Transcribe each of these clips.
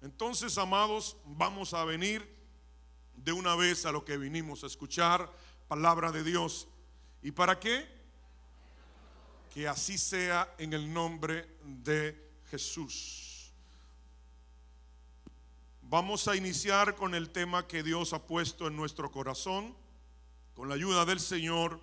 Entonces, amados, vamos a venir de una vez a lo que vinimos a escuchar, palabra de Dios. ¿Y para qué? Que así sea en el nombre de Jesús. Vamos a iniciar con el tema que Dios ha puesto en nuestro corazón. Con la ayuda del Señor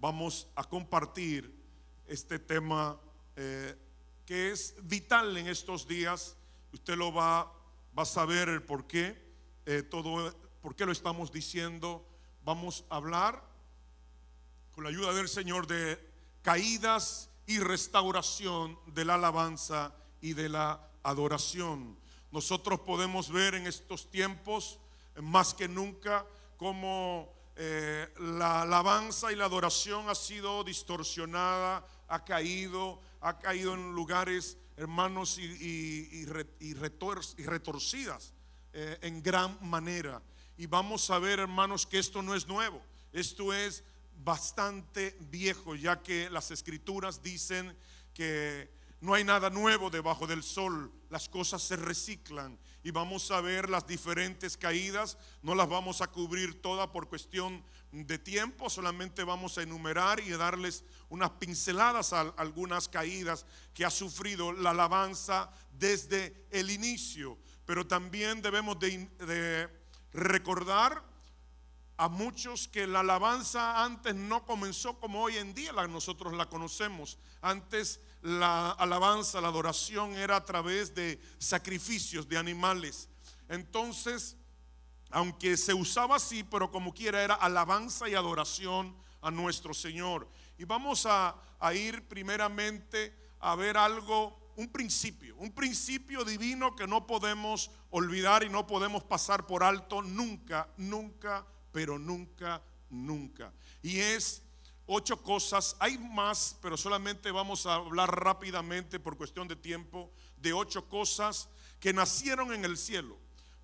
vamos a compartir este tema que es vital en estos días. Usted lo va a saber el por qué, por qué lo estamos diciendo. Vamos a hablar con la ayuda del Señor de caídas y restauración de la alabanza y de la adoración. Nosotros podemos ver en estos tiempos más que nunca cómo la alabanza y la adoración ha sido distorsionada, ha caído en lugares, hermanos, y retorcidas en gran manera. Y vamos a ver, hermanos, que esto no es nuevo, esto es bastante viejo, ya que las escrituras dicen que no hay nada nuevo debajo del sol, las cosas se reciclan. Y vamos a ver las diferentes caídas, no las vamos a cubrir todas por cuestión de tiempo, solamente vamos a enumerar y darles unas pinceladas a algunas caídas que ha sufrido la alabanza desde el inicio. Pero también debemos de recordar a muchos que la alabanza antes no comenzó como hoy en día nosotros la conocemos. Antes la alabanza, la adoración era a través de sacrificios de animales. Entonces, aunque se usaba así, pero como quiera era alabanza y adoración a nuestro Señor. Y vamos a ir primeramente a ver algo, un principio divino que no podemos olvidar y no podemos pasar por alto nunca, pero nunca. Y es 8 cosas, hay más, pero solamente vamos a hablar rápidamente por cuestión de tiempo de 8 cosas que nacieron en el cielo.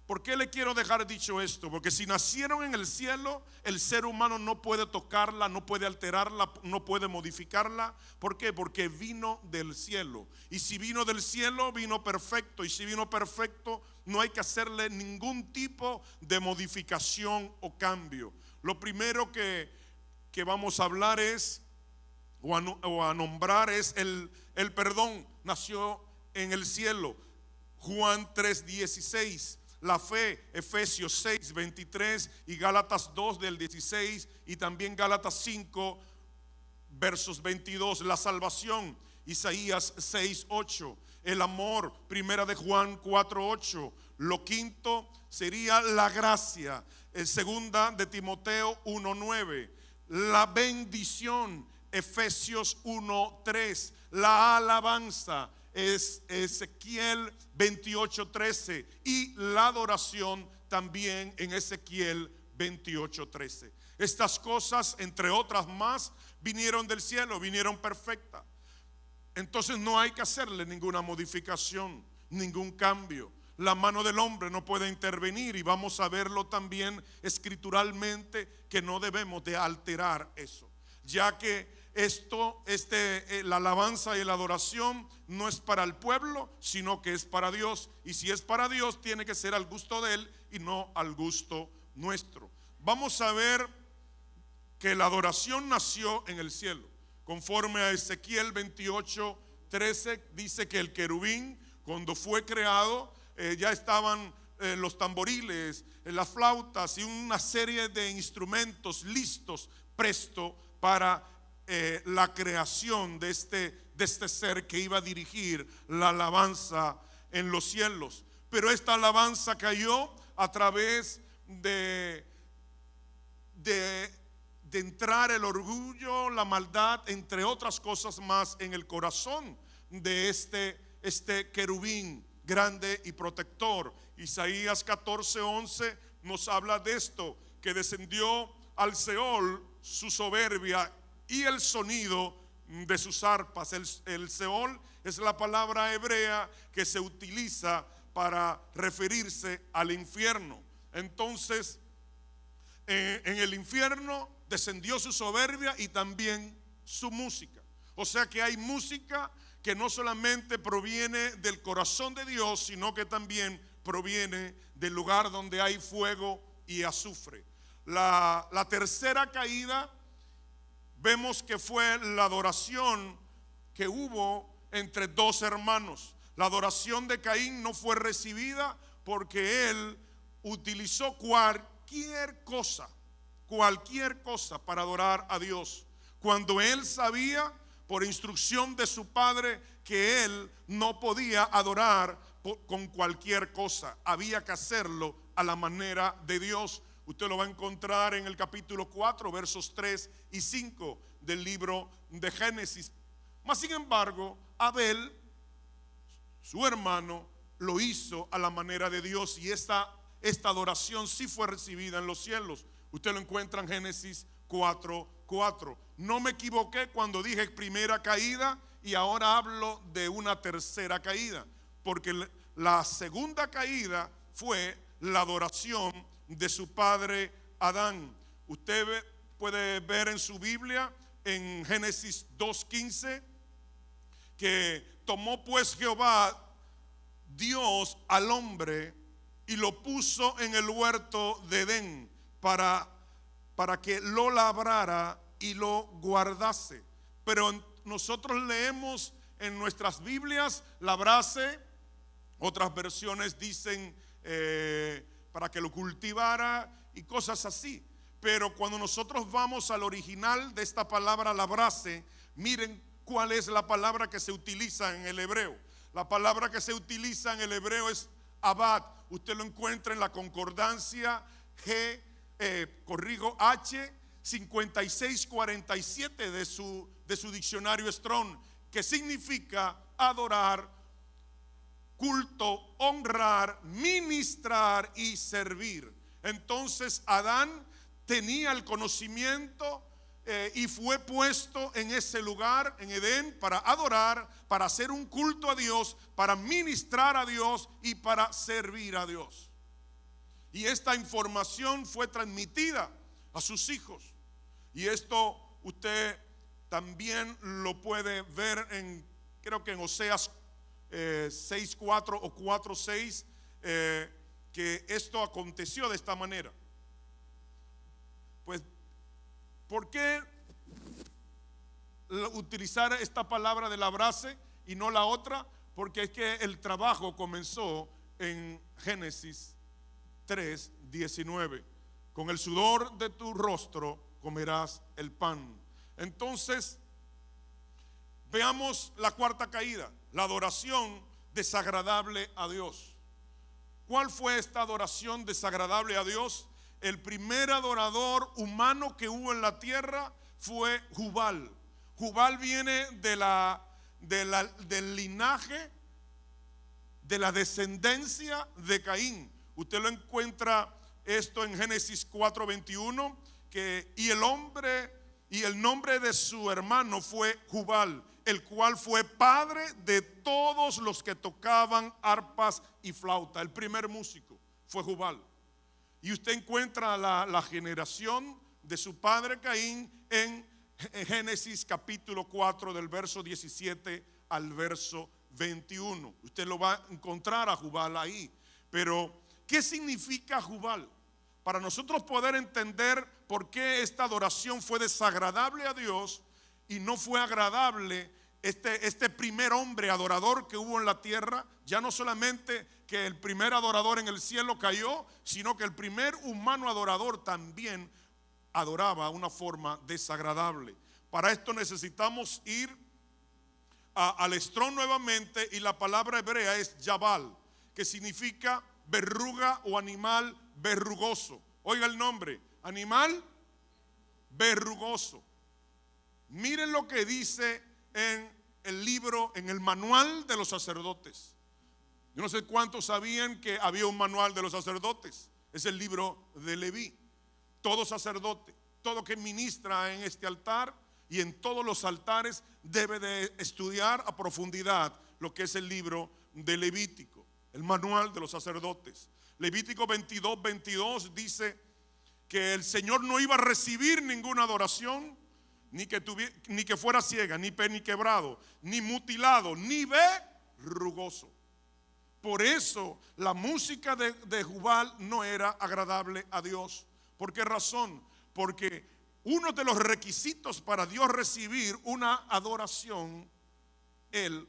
¿Por qué le quiero dejar dicho esto? Porque si nacieron en el cielo, el ser humano no puede tocarla, no puede alterarla, no puede modificarla. ¿Por qué? Porque vino del cielo. Y si vino del cielo, vino perfecto. Y si vino perfecto, no hay que hacerle ningún tipo de modificación o cambio. Lo primero que vamos a hablar es, o a nombrar, es el perdón. Nació en el cielo. Juan 3:16. La fe, Efesios 6:23 y Gálatas 2 del 16 y también Gálatas 5 versos 22. La salvación, Isaías 6:8. El amor, primera de Juan 4:8. Lo quinto sería la gracia, segunda de Timoteo 1:9. La bendición, Efesios 1:3. La alabanza es Ezequiel 28:13 y la adoración también en Ezequiel 28:13. Estas cosas, entre otras más, vinieron del cielo, vinieron perfectas. Entonces no hay que hacerle ninguna modificación, ningún cambio. La mano del hombre no puede intervenir, y vamos a verlo también escrituralmente que no debemos de alterar eso, ya que la alabanza y la adoración no es para el pueblo, sino que es para Dios. Y si es para Dios, tiene que ser al gusto de Él y no al gusto nuestro. Vamos a ver que la adoración nació en el cielo. Conforme a Ezequiel 28:13, dice que el querubín, cuando fue creado, ya estaban los tamboriles, las flautas y una serie de instrumentos listos, presto para la creación de este ser que iba a dirigir la alabanza en los cielos. Pero esta alabanza cayó a través de entrar el orgullo, la maldad, entre otras cosas más, en el corazón de este querubín grande y protector. Isaías 14:11 nos habla de esto, que descendió al Seol su soberbia y el sonido de sus arpas. El Seol es la palabra hebrea que se utiliza para referirse al infierno. Entonces, en el infierno descendió su soberbia y también su música. O sea que hay música que no solamente proviene del corazón de Dios, sino que también proviene del lugar donde hay fuego y azufre. La tercera caída vemos que fue la adoración que hubo entre dos hermanos. La adoración de Caín no fue recibida porque él utilizó cualquier cosa para adorar a Dios, cuando él sabía por instrucción de su padre que él no podía adorar con cualquier cosa. Había que hacerlo a la manera de Dios. Usted lo va a encontrar en el capítulo 4, versos 3 y 5 del libro de Génesis. Mas sin embargo, Abel, su hermano, lo hizo a la manera de Dios, y esta adoración sí fue recibida en los cielos. Usted lo encuentra en Génesis 4:4. No me equivoqué cuando dije primera caída y ahora hablo de una tercera caída, porque la segunda caída fue la adoración de su padre Adán. Usted puede ver en su Biblia en Génesis 2:15 que tomó pues Jehová Dios al hombre y lo puso en el huerto de Edén para que lo labrara y lo guardase. Pero nosotros leemos en nuestras Biblias labrase, otras versiones dicen para que lo cultivara y cosas así. Pero cuando nosotros vamos al original de esta palabra labrase, miren cuál es la palabra que se utiliza en el hebreo. La palabra que se utiliza en el hebreo es abad. Usted lo encuentra en la concordancia H 5647 de su diccionario Strong, que significa adorar, culto, honrar, ministrar y servir. Entonces Adán tenía el conocimiento y fue puesto en ese lugar, en Edén, para adorar, para hacer un culto a Dios, para ministrar a Dios y para servir a Dios. Y esta información fue transmitida a sus hijos. Y esto usted también lo puede ver creo que en Oseas 6:4 o 4:6, que esto aconteció de esta manera. Pues, ¿por qué utilizar esta palabra de labrarse y no la otra? Porque es que el trabajo comenzó en Génesis 3:19. Con el sudor de tu rostro comerás el pan. Entonces, veamos la cuarta caída, la adoración desagradable a Dios. ¿Cuál fue esta adoración desagradable a Dios? El primer adorador humano que hubo en la tierra fue Jubal. Jubal viene del linaje, de la descendencia de Caín. Usted lo encuentra esto en Génesis 4:21, y el nombre de su hermano fue Jubal, el cual fue padre de todos los que tocaban arpas y flauta. El primer músico fue Jubal. Y usted encuentra la generación de su padre Caín en Génesis capítulo 4, del verso 17 al verso 21. Usted lo va a encontrar a Jubal ahí. Pero, ¿qué significa Jubal? Para nosotros poder entender por qué esta adoración fue desagradable a Dios y no fue agradable este primer hombre adorador que hubo en la tierra, ya no solamente que el primer adorador en el cielo cayó, sino que el primer humano adorador también adoraba de una forma desagradable. Para esto necesitamos ir al Strong nuevamente, y la palabra hebrea es Yabal, que significa verruga o animal verrugoso. Oiga el nombre, animal verrugoso. Miren lo que dice en el libro, en el manual de los sacerdotes. Yo no sé cuántos sabían que había un manual de los sacerdotes. Es el libro de Leví. Todo sacerdote, todo que ministra en este altar y en todos los altares, debe de estudiar a profundidad lo que es el libro de Levítico, el manual de los sacerdotes. Levítico 22:22 dice que el Señor no iba a recibir ninguna adoración, ni que fuera ciega, ni peniquebrado, ni mutilado, ni verrugoso. Por eso la música de Jubal no era agradable a Dios. ¿Por qué razón? Porque uno de los requisitos para Dios recibir una adoración, él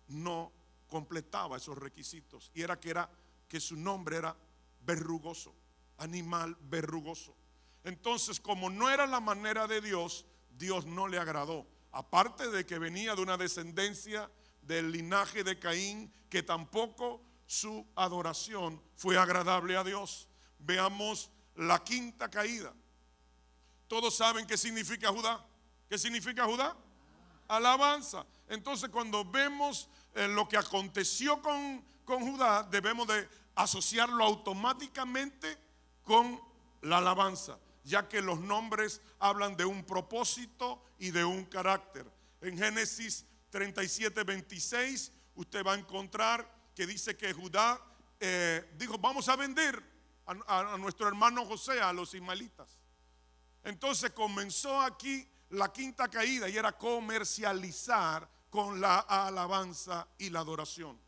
no completaba esos requisitos. Y era que su nombre era verrugoso, animal verrugoso. Entonces, como no era la manera de Dios, Dios no le agradó. Aparte de que venía de una descendencia del linaje de Caín, que tampoco su adoración fue agradable a Dios. Veamos la quinta caída. Todos saben qué significa Judá. ¿Qué significa Judá? Alabanza. Entonces, cuando vemos lo que aconteció con Judá, debemos de asociarlo automáticamente con la alabanza, ya que los nombres hablan de un propósito y de un carácter. En Génesis 37:26 usted va a encontrar que dice que Judá dijo: vamos a vender a nuestro hermano José a los ismaelitas. Entonces comenzó aquí la quinta caída, y era comercializar con la alabanza y la adoración.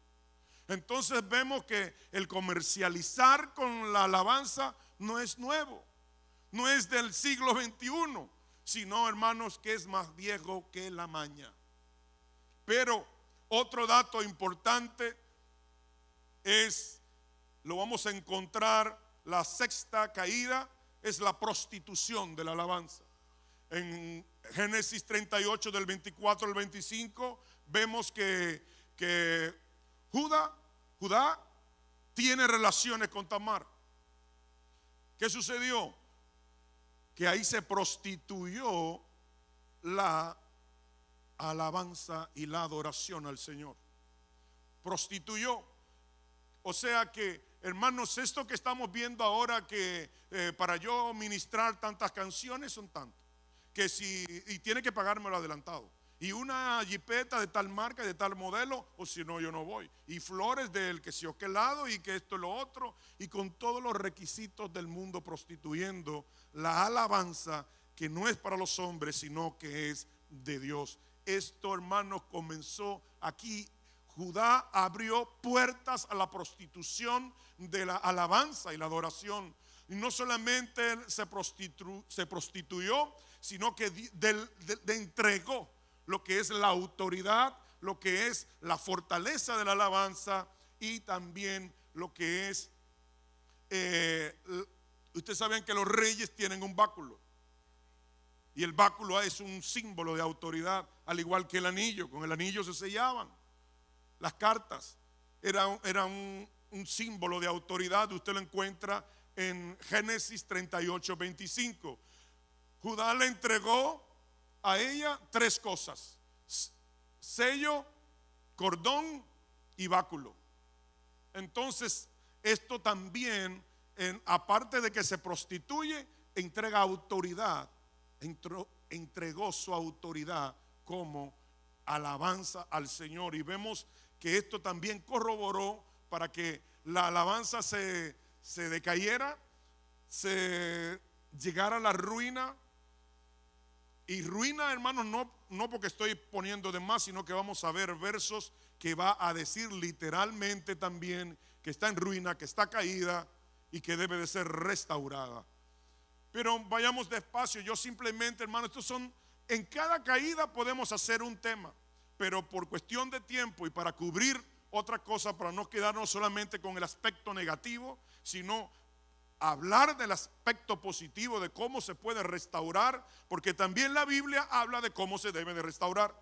Entonces vemos que el comercializar con la alabanza no es nuevo, no es del siglo XXI, sino, hermanos, que es más viejo que la maña. Pero otro dato importante es, lo vamos a encontrar, la sexta caída es la prostitución de la alabanza. En Génesis 38 del 24 al 25 vemos que Judá tiene relaciones con Tamar. ¿Qué sucedió? Que ahí se prostituyó la alabanza y la adoración al Señor. Prostituyó. O sea que, hermanos, esto que estamos viendo ahora, que para yo ministrar tantas canciones son tantas, que y tiene que pagármelo adelantado, y una jipeta de tal marca, de tal modelo, o si no yo no voy, y flores del que si o qué lado, y que esto y lo otro, y con todos los requisitos del mundo, prostituyendo la alabanza, que no es para los hombres, sino que es de Dios. Esto, hermanos, comenzó aquí. Judá abrió puertas a la prostitución de la alabanza y la adoración. Y no solamente se prostituyó, sino que entregó lo que es la autoridad, lo que es la fortaleza de la alabanza, y también lo que es, ustedes saben que los reyes tienen un báculo, y el báculo es un símbolo de autoridad, al igual que el anillo. Con el anillo se sellaban las cartas. Era un símbolo de autoridad. Usted lo encuentra en Génesis 38:25. Judá le entregó a ella tres cosas: sello, cordón y báculo. Entonces, esto también, aparte de que se prostituye, entrega autoridad. Entregó su autoridad como alabanza al Señor. Y vemos que esto también corroboró para que la alabanza se decayera, se llegara a la ruina. Y ruina, hermanos, no porque estoy poniendo de más, sino que vamos a ver versos que va a decir literalmente también que está en ruina, que está caída y que debe de ser restaurada. Pero vayamos despacio. Yo simplemente, hermanos, estos son, en cada caída podemos hacer un tema, pero por cuestión de tiempo y para cubrir otra cosa, para no quedarnos solamente con el aspecto negativo, sino hablar del aspecto positivo de cómo se puede restaurar, porque también la Biblia habla de cómo se debe de restaurar.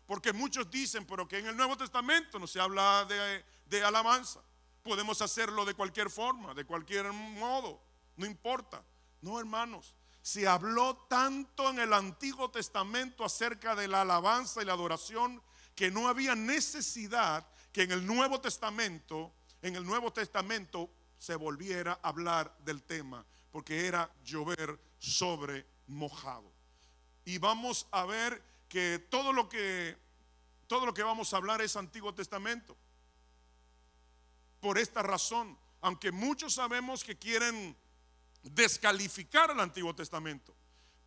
Porque muchos dicen, pero que en el Nuevo Testamento no se habla de alabanza. Podemos hacerlo de cualquier forma, de cualquier modo, no importa. No, hermanos, se habló tanto en el Antiguo Testamento acerca de la alabanza y la adoración, que no había necesidad que en el Nuevo Testamento se volviera a hablar del tema, porque era llover sobre mojado. Y vamos a ver que todo lo que vamos a hablar es Antiguo Testamento. Por esta razón, aunque muchos sabemos que quieren descalificar al Antiguo Testamento,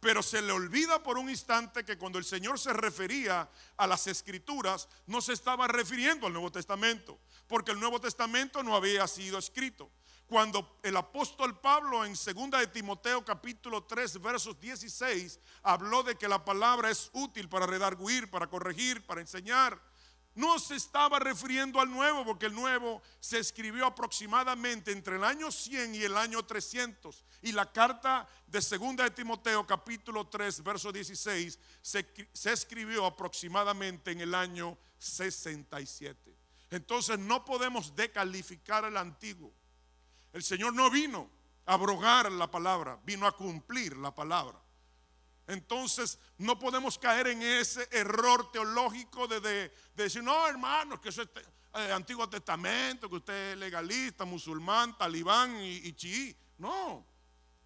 Pero se le olvida por un instante que cuando el Señor se refería a las Escrituras, no se estaba refiriendo al Nuevo Testamento, porque el Nuevo Testamento no había sido escrito. Cuando el apóstol Pablo en 2 de Timoteo capítulo 3 versos 16 habló de que la palabra es útil para redarguir, para corregir, para enseñar, no se estaba refiriendo al nuevo, porque el nuevo se escribió aproximadamente entre el año 100 y el año 300. Y la carta de 2 de Timoteo capítulo 3 verso 16 se escribió aproximadamente en el año 67. Entonces no podemos descalificar el antiguo. El Señor no vino a abrogar la palabra, vino a cumplir la palabra. Entonces no podemos caer en ese error teológico de decir, no, hermanos, que eso es Antiguo Testamento, que usted es legalista, musulmán, talibán y chií. No,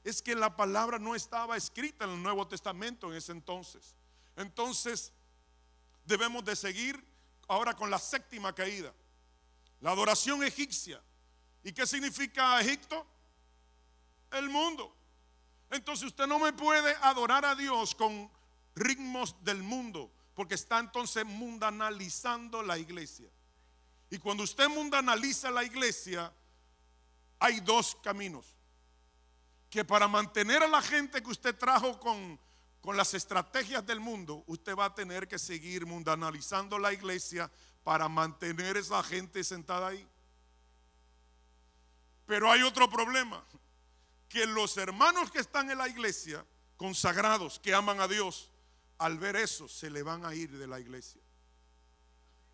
es que la palabra no estaba escrita en el Nuevo Testamento en ese entonces. Entonces debemos de seguir ahora con la séptima caída, la adoración egipcia. ¿Y qué significa Egipto? El mundo. Entonces usted no me puede adorar a Dios con ritmos del mundo, porque está entonces mundanalizando la iglesia. Y cuando usted mundanaliza la iglesia, hay dos caminos. Que para mantener a la gente que usted trajo con las estrategias del mundo, usted va a tener que seguir mundanalizando la iglesia para mantener a esa gente sentada ahí. Pero hay otro problema, que los hermanos que están en la iglesia, consagrados, que aman a Dios, al ver eso se le van a ir de la iglesia.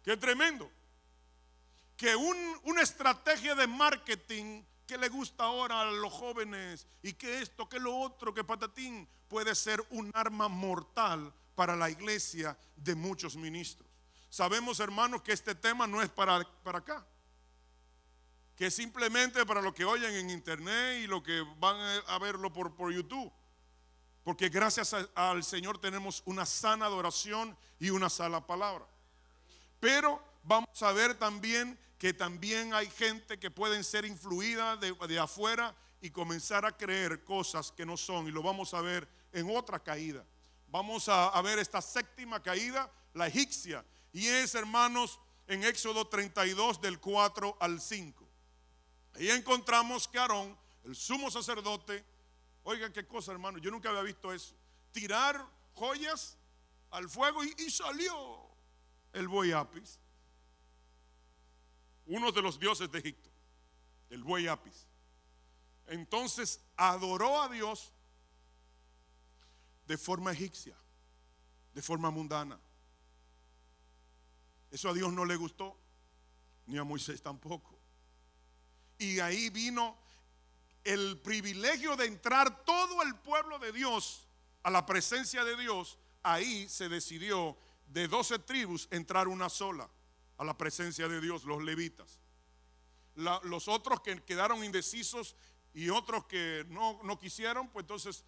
Qué tremendo. Que una estrategia de marketing que le gusta ahora a los jóvenes, y que esto, que lo otro, que patatín, puede ser un arma mortal para la iglesia de muchos ministros. Sabemos, hermanos, que este tema no es para acá, que es simplemente para los que oyen en internet y los que van a verlo por YouTube. Porque gracias al Señor tenemos una sana adoración y una sana palabra. Pero vamos a ver también que también hay gente que pueden ser influida de afuera y comenzar a creer cosas que no son. Y lo vamos a ver en otra caída. Vamos a ver esta séptima caída, la egipcia. Y es, hermanos, en Éxodo 32 del 4 al 5. Ahí encontramos que Aarón, el sumo sacerdote, oigan qué cosa, hermano, yo nunca había visto eso, tirar joyas al fuego y salió el buey Apis, uno de los dioses de Egipto, el buey Apis. Entonces adoró a Dios de forma egipcia, de forma mundana. Eso a Dios no le gustó, ni a Moisés tampoco. Y ahí vino el privilegio de entrar todo el pueblo de Dios a la presencia de Dios. Ahí se decidió de 12 tribus entrar una sola a la presencia de Dios, los levitas. Los otros que quedaron indecisos y otros que no quisieron, pues entonces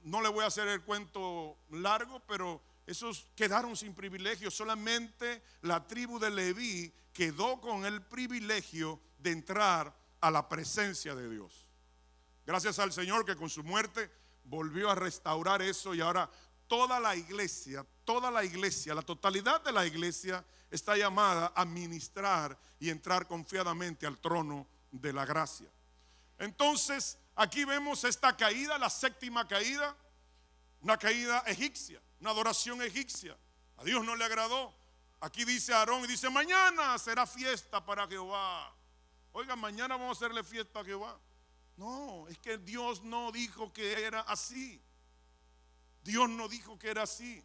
no le voy a hacer el cuento largo, pero esos quedaron sin privilegio. Solamente la tribu de Leví quedó con el privilegio de entrar a la presencia de Dios. Gracias al Señor que con su muerte volvió a restaurar eso, y ahora toda la iglesia, la totalidad de la iglesia está llamada a ministrar y entrar confiadamente al trono de la gracia. Entonces, aquí vemos esta caída, la séptima caída, una caída egipcia, una adoración egipcia. A Dios no le agradó. Aquí dice Aarón y dice: mañana será fiesta para Jehová. Oigan, mañana vamos a hacerle fiesta a Jehová. No, es que Dios no dijo que era así. Dios no dijo que era así.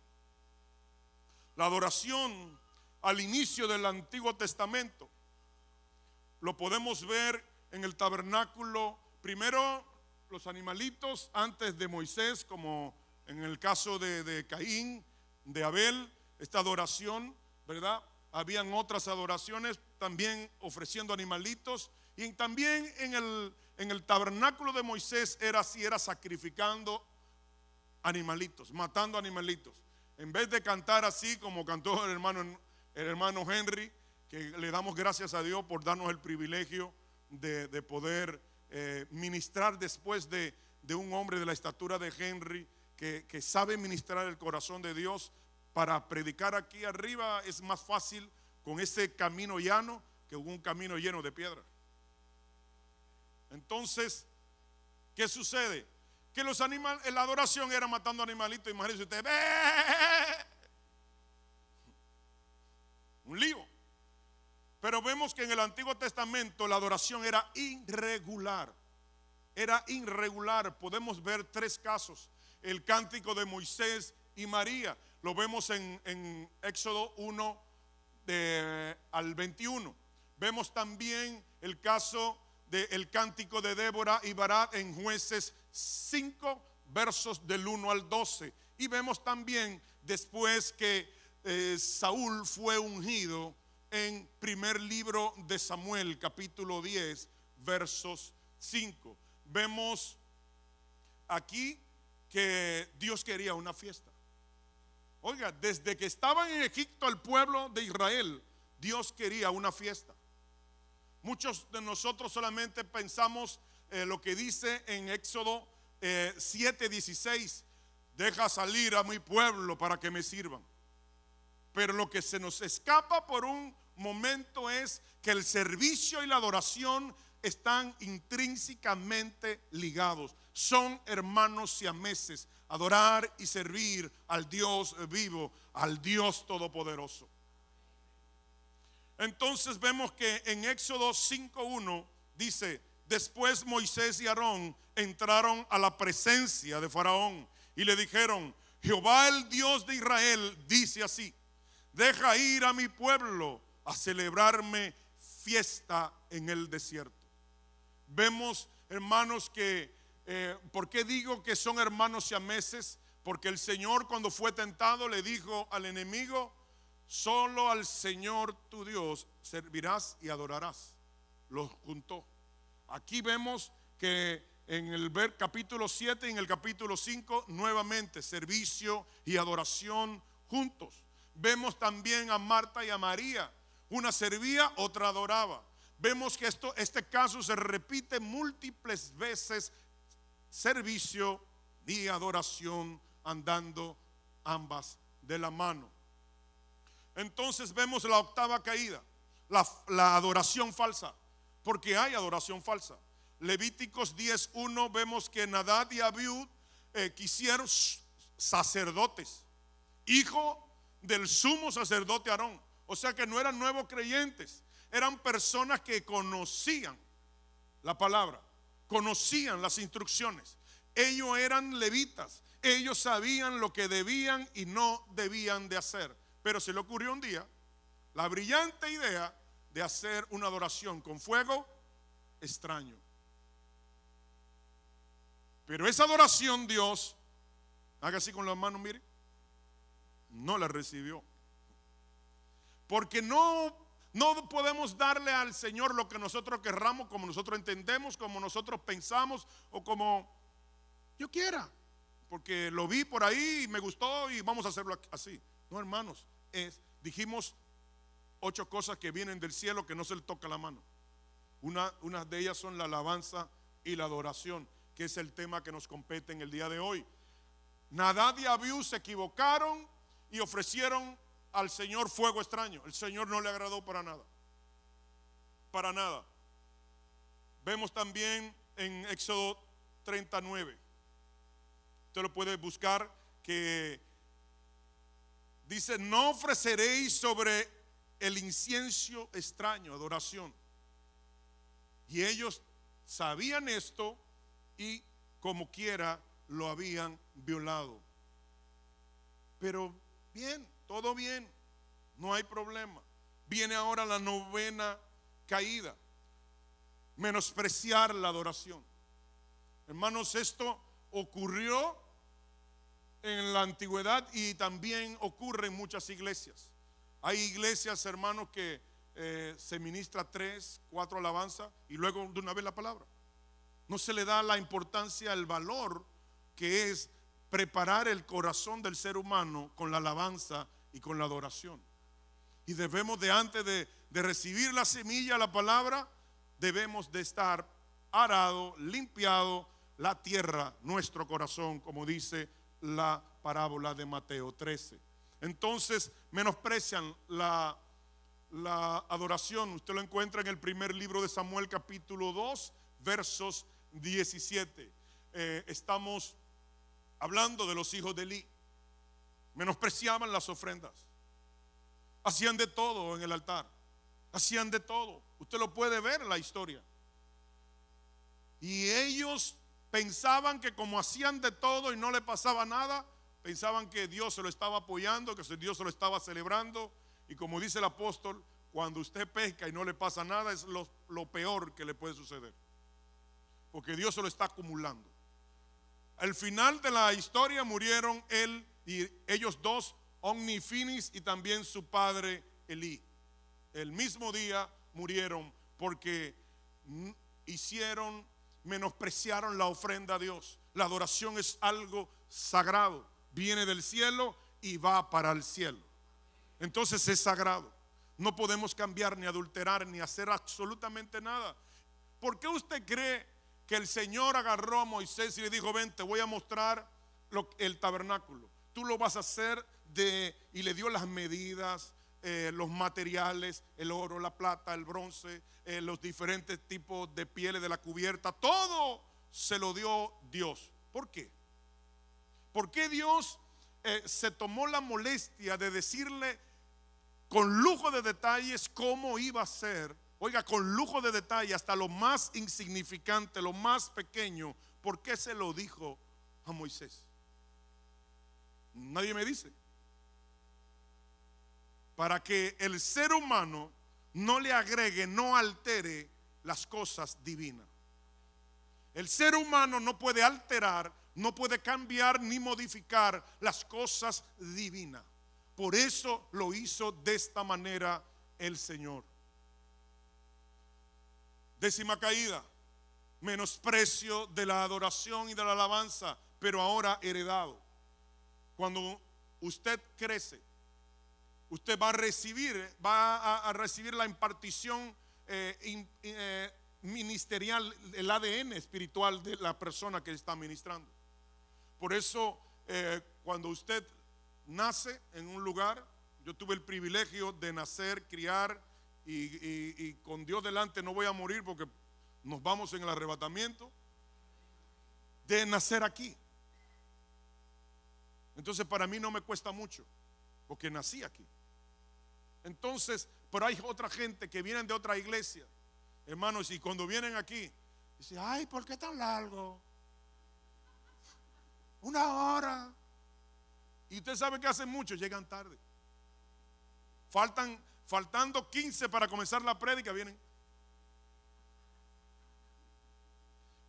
La adoración al inicio del Antiguo Testamento lo podemos ver en el tabernáculo. Primero los animalitos antes de Moisés, como en el caso de Caín, de Abel, esta adoración, ¿verdad? Habían otras adoraciones también ofreciendo animalitos, y también en el tabernáculo de Moisés era así, era sacrificando animalitos, matando animalitos. En vez de cantar así como cantó el hermano Henry, que le damos gracias a Dios por darnos el privilegio de poder ministrar después de un hombre de la estatura de Henry, que sabe ministrar el corazón de Dios, para predicar aquí arriba es más fácil con ese camino llano que un camino lleno de piedra. Entonces, ¿qué sucede? Que los animales, la adoración era matando animalitos. Imagínense usted, un lío. Pero vemos que en el Antiguo Testamento la adoración era irregular. Era irregular. Podemos ver 3 casos. El cántico de Moisés y María. Lo vemos en Éxodo 1 al 21. Vemos también el caso del cántico de Débora y Barak en Jueces 5, versos del 1 al 12. Y vemos también después que Saúl fue ungido en primer libro de Samuel, capítulo 10, versos 5. Vemos aquí que Dios quería una fiesta. Oiga, desde que estaban en Egipto el pueblo de Israel, Dios quería una fiesta. Muchos de nosotros solamente pensamos lo que dice en Éxodo 7:16, deja salir a mi pueblo para que me sirvan. Pero lo que se nos escapa por un momento es que el servicio y la adoración están intrínsecamente ligados. Son hermanos siameses. Adorar y servir al Dios vivo, al Dios todopoderoso. Entonces vemos que en Éxodo 5:1 dice: después Moisés y Aarón entraron a la presencia de Faraón y le dijeron: Jehová el Dios de Israel dice así: deja ir a mi pueblo a celebrarme fiesta en el desierto. Vemos, hermanos, que ¿por qué digo que son hermanos siameses? Porque el Señor, cuando fue tentado, le dijo al enemigo: solo al Señor tu Dios servirás y adorarás. Los juntó. Aquí vemos que en el capítulo 7 y en el capítulo 5 nuevamente servicio y adoración juntos. Vemos también a Marta y a María. Una servía, otra adoraba. Vemos que este caso se repite múltiples veces. Servicio y adoración andando ambas de la mano. Entonces vemos la octava caída, la adoración falsa, porque hay adoración falsa. Levíticos 10:1 vemos que Nadab y Abiú quisieron sacerdotes, hijo del sumo sacerdote Aarón. O sea que no eran nuevos creyentes, eran personas que conocían la palabra, conocían las instrucciones. Ellos eran levitas, ellos sabían lo que debían y no debían de hacer. Pero se le ocurrió un día la brillante idea de hacer una adoración con fuego extraño. Pero esa adoración Dios, haga así con las manos, mire, no la recibió. Porque no podemos darle al Señor lo que nosotros querramos, como nosotros entendemos, como nosotros pensamos o como yo quiera. Porque lo vi por ahí y me gustó y vamos a hacerlo así. No, hermanos, dijimos 8 cosas que vienen del cielo que no se le toca la mano. Una de ellas son la alabanza y la adoración, que es el tema que nos compete en el día de hoy. Nadab y Abiú se equivocaron y ofrecieron al Señor fuego extraño. El Señor no le agradó para nada. Para nada. Vemos también en Éxodo 39. Usted lo puede buscar, que dice: no ofreceréis sobre el incienso extraño, adoración. Y ellos sabían esto y como quiera lo habían violado. Pero bien, todo bien, no hay problema. Viene ahora la novena caída: menospreciar la adoración. Hermanos, esto ocurrió en la antigüedad y también ocurre en muchas iglesias. Hay iglesias, hermanos, que se ministra 3, 4 alabanzas y luego de una vez la palabra. No se le da la importancia, el valor que es preparar el corazón del ser humano con la alabanza y con la adoración. Y debemos de, antes de recibir la semilla, la palabra, debemos de estar arado, limpiado la tierra, nuestro corazón, como dice la parábola de Mateo 13. Entonces menosprecian la adoración. Usted lo encuentra en el primer libro de Samuel, capítulo 2, versos 17. Estamos hablando de los hijos de Elí. Menospreciaban las ofrendas. Hacían de todo en el altar. Hacían de todo. Usted lo puede ver en la historia. Y ellos pensaban que como hacían de todo y no le pasaba nada, pensaban que Dios se lo estaba apoyando, que Dios se lo estaba celebrando. Y como dice el apóstol, cuando usted pesca y no le pasa nada, es lo peor que le puede suceder, porque Dios se lo está acumulando. Al final de la historia murieron él y ellos dos, Ofni y Finis, y también su padre Elí. El mismo día murieron porque menospreciaron la ofrenda a Dios. La adoración es algo sagrado, viene del cielo y va para el cielo. Entonces es sagrado. No podemos cambiar, ni adulterar, ni hacer absolutamente nada. ¿Por qué usted cree que el Señor agarró a Moisés y le dijo: ven, te voy a mostrar el tabernáculo? Tú lo vas a hacer y le dio las medidas, los materiales, el oro, la plata, el bronce, los diferentes tipos de pieles de la cubierta. Todo se lo dio Dios. ¿Por qué? ¿Por qué Dios se tomó la molestia de decirle con lujo de detalles cómo iba a ser? Oiga, con lujo de detalle, hasta lo más insignificante, lo más pequeño. ¿Por qué se lo dijo a Moisés? Nadie me dice. Para que el ser humano no le agregue, no altere las cosas divinas. El ser humano no puede alterar, no puede cambiar ni modificar las cosas divinas. Por eso lo hizo de esta manera el Señor. Décima caída: menosprecio de la adoración y de la alabanza, pero ahora heredado. Cuando usted crece, usted va a recibir la impartición ministerial, el ADN espiritual de la persona que está ministrando. Por eso cuando usted nace en un lugar, yo tuve el privilegio de nacer, criar, y con Dios delante no voy a morir porque nos vamos en el arrebatamiento, de nacer aquí. Entonces para mí no me cuesta mucho, porque nací aquí. Entonces, pero hay otra gente que vienen de otra iglesia, hermanos, y cuando vienen aquí dicen: ay, ¿por qué tan largo? 1 hora. Y usted sabe que hacen muchos, llegan tarde. Faltando 15 para comenzar la prédica, vienen.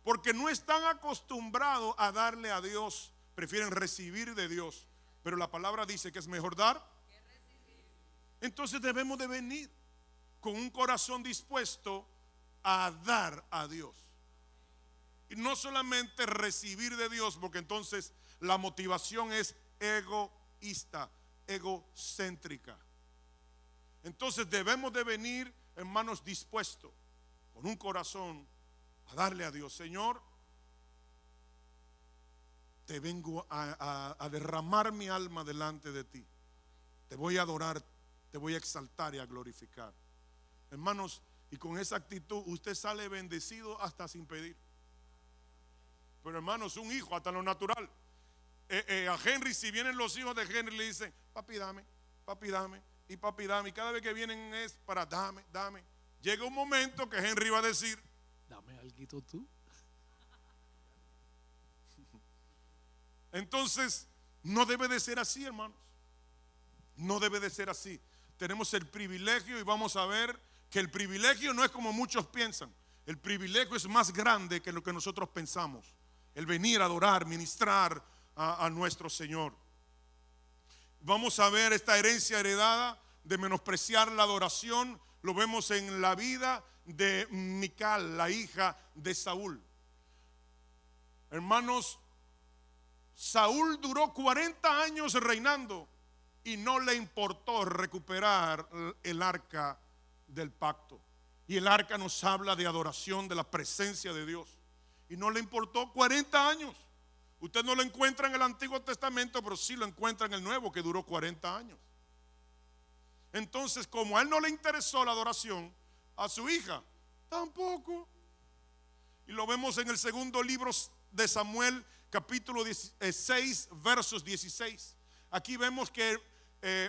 Porque no están acostumbrados a darle a Dios, prefieren recibir de Dios. Pero la palabra dice que es mejor dar que recibir. Entonces debemos de venir con un corazón dispuesto a dar a Dios. Y no solamente recibir de Dios, porque entonces la motivación es egoísta, egocéntrica. Entonces debemos de venir, hermanos, dispuestos, con un corazón, a darle a Dios. Señor, te vengo a derramar mi alma delante de ti. Te voy a adorar, te voy a exaltar y a glorificar. Hermanos, y con esa actitud usted sale bendecido hasta sin pedir. Pero hermanos, un hijo hasta lo natural. A Henry, si vienen los hijos de Henry, le dicen: papi dame, papi dame, y papi dame. Y cada vez que vienen es para dame, dame. Llega un momento que Henry va a decir: dame alguito tú. Entonces no debe de ser así, hermanos. No debe de ser así. Tenemos el privilegio, y vamos a ver que el privilegio no es como muchos piensan. El privilegio es más grande que lo que nosotros pensamos. El venir a adorar, ministrar a nuestro Señor. Vamos a ver esta herencia heredada de menospreciar la adoración. Lo vemos en la vida de Mical, la hija de Saúl. Hermanos, Saúl duró 40 años reinando y no le importó recuperar el arca del pacto. Y el arca nos habla de adoración, de la presencia de Dios. Y no le importó 40 años. Usted no lo encuentra en el Antiguo Testamento, pero sí lo encuentra en el Nuevo, que duró 40 años. Entonces, como a él no le interesó la adoración, a su hija tampoco. Y lo vemos en el segundo libro de Samuel, capítulo 16, versos 16. Aquí vemos que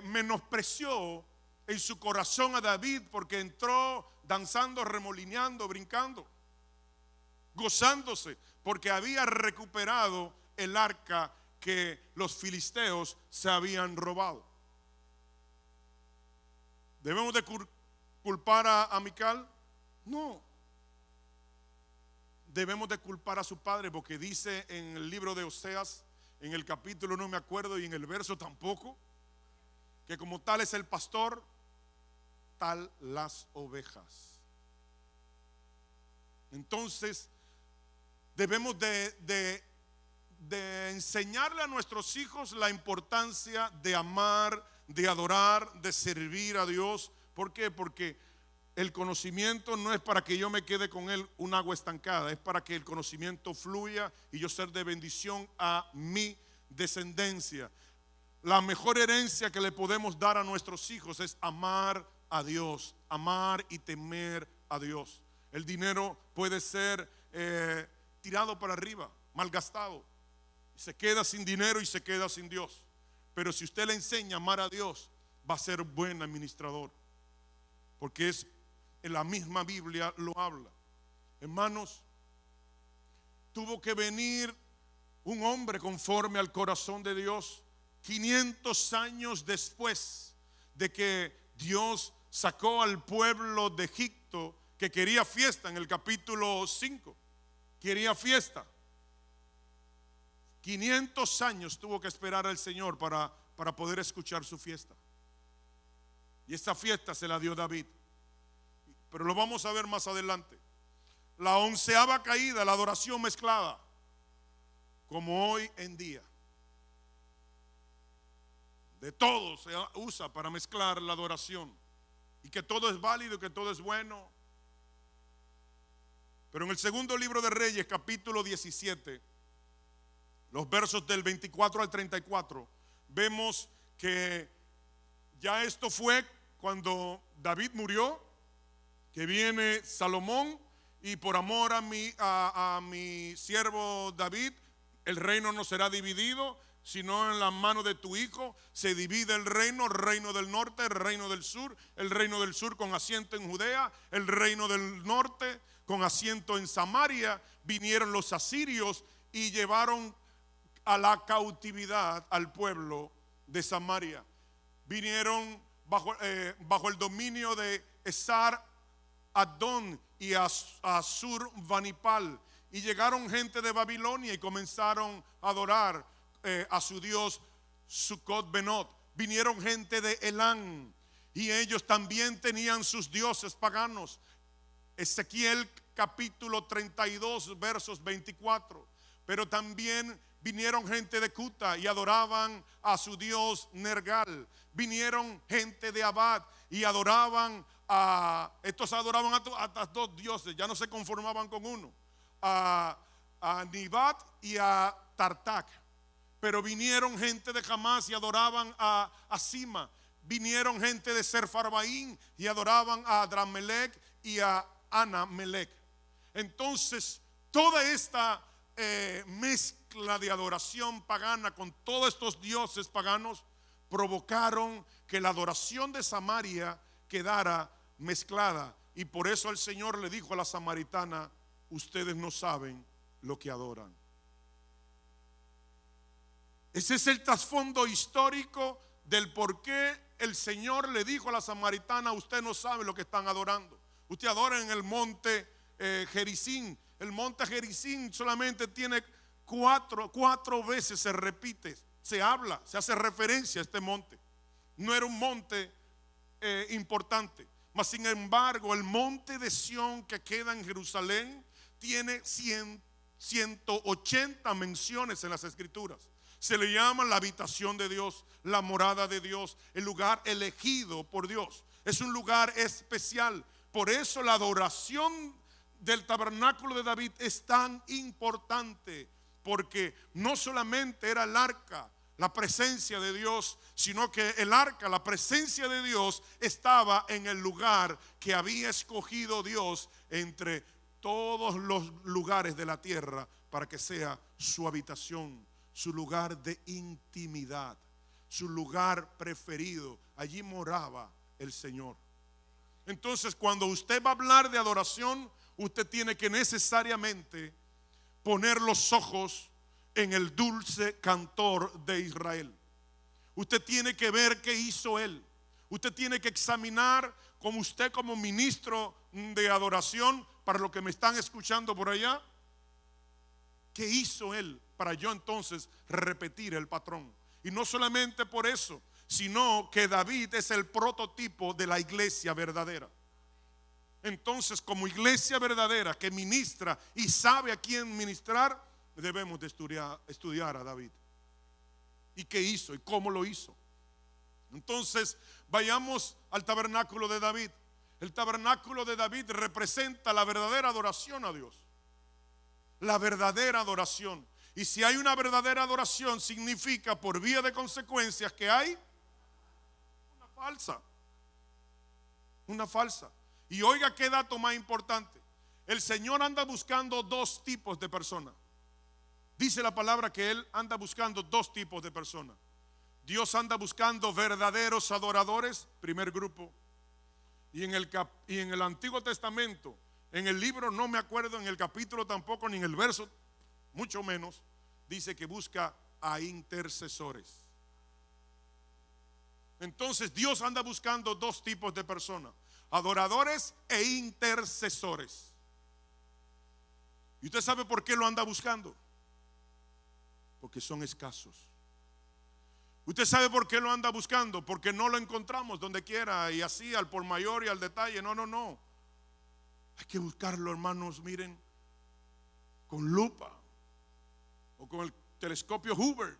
menospreció en su corazón a David, porque entró danzando, remolineando, brincando, gozándose, porque había recuperado el arca que los filisteos se habían robado. ¿Debemos de culpar a Mical? No. Debemos de culpar a su padre, porque dice en el libro de Oseas, en el capítulo no me acuerdo y en el verso tampoco, que como tal es el pastor, tal las ovejas. Entonces debemos de enseñarle a nuestros hijos la importancia de amar, de adorar, de servir a Dios. ¿Por qué? Porque el conocimiento no es para que yo me quede con él un agua estancada, es para que el conocimiento fluya y yo ser de bendición a mi descendencia. La mejor herencia que le podemos dar a nuestros hijos es amar a Dios, amar y temer a Dios. El dinero puede ser tirado para arriba, malgastado, se queda sin dinero y se queda sin Dios. Pero si usted le enseña a amar a Dios, va a ser buen administrador, porque es en la misma Biblia lo habla. Hermanos, tuvo que venir un hombre conforme al corazón de Dios 500 años después de que Dios sacó al pueblo de Egipto, que quería fiesta. En el capítulo 5 quería fiesta. 500 años tuvo que esperar al Señor para poder escuchar su fiesta. Y esa fiesta se la dio David, pero lo vamos a ver más adelante. La 11ª caída, la adoración mezclada, como hoy en día. De todo se usa para mezclar la adoración, y que todo es válido, que todo es bueno. Pero en el segundo libro de Reyes, capítulo 17, los versos del 24 al 34, vemos que ya esto fue cuando David murió, que viene Salomón, y por amor a mi siervo David, el reino no será dividido, sino en la mano de tu hijo se divide el reino del norte, el reino del sur con asiento en Judea, el reino del norte con asiento en Samaria. Vinieron los asirios y llevaron a la cautividad al pueblo de Samaria. Vinieron bajo el dominio de Esar Adón y Asur Vanipal, y llegaron gente de Babilonia y comenzaron a adorar a su dios Sucot Benot. Vinieron gente de Elán y ellos también tenían sus dioses paganos. Ezequiel capítulo 32 versos 24. Pero también vinieron gente de Cuta y adoraban a su dios Nergal. Vinieron gente de Abad y adoraban estos adoraban a dos dioses, ya no se conformaban con uno, a Nibat y a Tartak. Pero vinieron gente de Hamás y adoraban a Sima. Vinieron gente de Serfarbaín y adoraban a Adramelech y a Anamelech. Entonces toda esta mezcla de adoración pagana con todos estos dioses paganos provocaron que la adoración de Samaria quedara mezclada. Y por eso el Señor le dijo a la samaritana: ustedes no saben lo que adoran. Ese es el trasfondo histórico del por qué el Señor le dijo a la samaritana: usted no sabe lo que están adorando. Usted adora en el monte Gerizim. El monte Gerizim solamente tiene cuatro veces se repite, se habla, se hace referencia a este monte. No era un monte importante, mas sin embargo el monte de Sión, que queda en Jerusalén, tiene 180 menciones en las escrituras. Se le llama la habitación de Dios, la morada de Dios, el lugar elegido por Dios. Es un lugar especial. Por eso la adoración del tabernáculo de David es tan importante, porque no solamente era el arca, la presencia de Dios, sino que el arca, la presencia de Dios, estaba en el lugar que había escogido Dios entre todos los lugares de la tierra para que sea su habitación, su lugar de intimidad, su lugar preferido. Allí moraba el Señor. Entonces, cuando usted va a hablar de adoración, usted tiene que necesariamente poner los ojos en el dulce cantor de Israel. Usted tiene que ver qué hizo él. Usted tiene que examinar, como usted como ministro de adoración, para los que me están escuchando por allá, qué hizo él para yo entonces repetir el patrón. Y no solamente por eso, sino que David es el prototipo de la iglesia verdadera. Entonces, como iglesia verdadera que ministra y sabe a quién ministrar, debemos de estudiar a David. ¿Y qué hizo? ¿Y cómo lo hizo? Entonces, vayamos al tabernáculo de David. El tabernáculo de David representa la verdadera adoración a Dios. La verdadera adoración. Y si hay una verdadera adoración, significa por vía de consecuencias que hay una falsa. Una falsa. Y oiga qué dato más importante. El Señor anda buscando dos tipos de personas. Dice la palabra que Él anda buscando dos tipos de personas. Dios anda buscando verdaderos adoradores, primer grupo. Y en el Antiguo Testamento, en el libro, no me acuerdo, en el capítulo tampoco, ni en el verso, mucho menos, dice que busca a intercesores. Entonces Dios anda buscando dos tipos de personas: adoradores e intercesores. ¿Y usted sabe por qué lo anda buscando? Porque son escasos. ¿Usted sabe por qué lo anda buscando? Porque no lo encontramos donde quiera y así al por mayor y al detalle. No. Hay que buscarlo, hermanos, miren, con lupa o con el telescopio Hubble,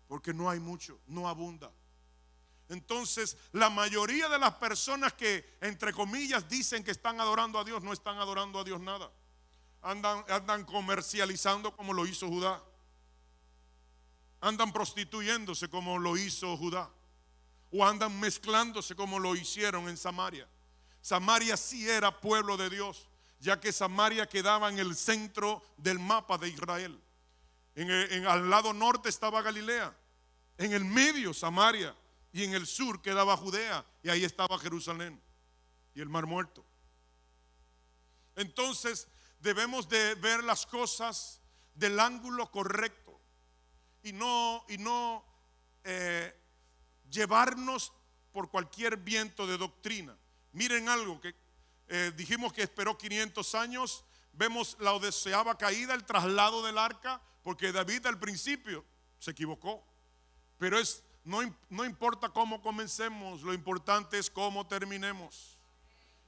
porque no hay mucho, no abunda. Entonces, la mayoría de las personas que, entre comillas, dicen que están adorando a Dios, no están adorando a Dios nada. Andan comercializando como lo hizo Judá. Andan prostituyéndose como lo hizo Judá. O andan mezclándose como lo hicieron en Samaria. Samaria sí era pueblo de Dios, ya que Samaria quedaba en el centro del mapa de Israel. Al lado norte estaba Galilea, en el medio Samaria, y en el sur quedaba Judea, y ahí estaba Jerusalén y el Mar Muerto. Entonces debemos de ver las cosas del ángulo correcto y no llevarnos por cualquier viento de doctrina. Miren algo que dijimos que esperó 500 años. Vemos la 12ª caída, el traslado del arca, porque David al principio se equivocó. Pero no importa cómo comencemos, lo importante es cómo terminemos.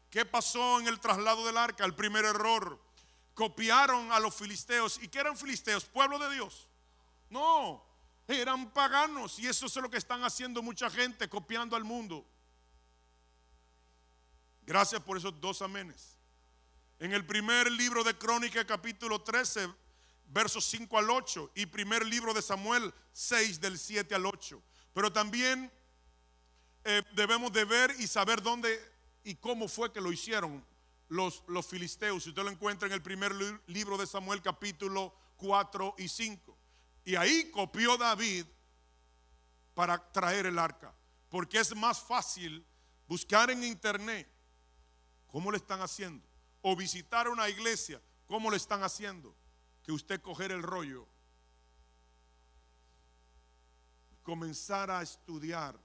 ¿Qué pasó en el traslado del arca? El primer error: copiaron a los filisteos. ¿Y qué eran filisteos? ¿Pueblo de Dios? No, eran paganos. Y eso es lo que están haciendo mucha gente, copiando al mundo. Gracias por esos dos amenes. En el primer libro de Crónicas, capítulo 13, versos 5 al 8, y primer libro de Samuel 6, del 7 al 8. Pero también debemos de ver y saber dónde y cómo fue que lo hicieron los filisteos. Usted lo encuentra en el primer libro de Samuel, capítulo 4 y 5. Y ahí copió David para traer el arca, porque es más fácil buscar en internet cómo lo están haciendo, o visitar una iglesia cómo lo están haciendo, que usted coger el rollo, comenzar a estudiar.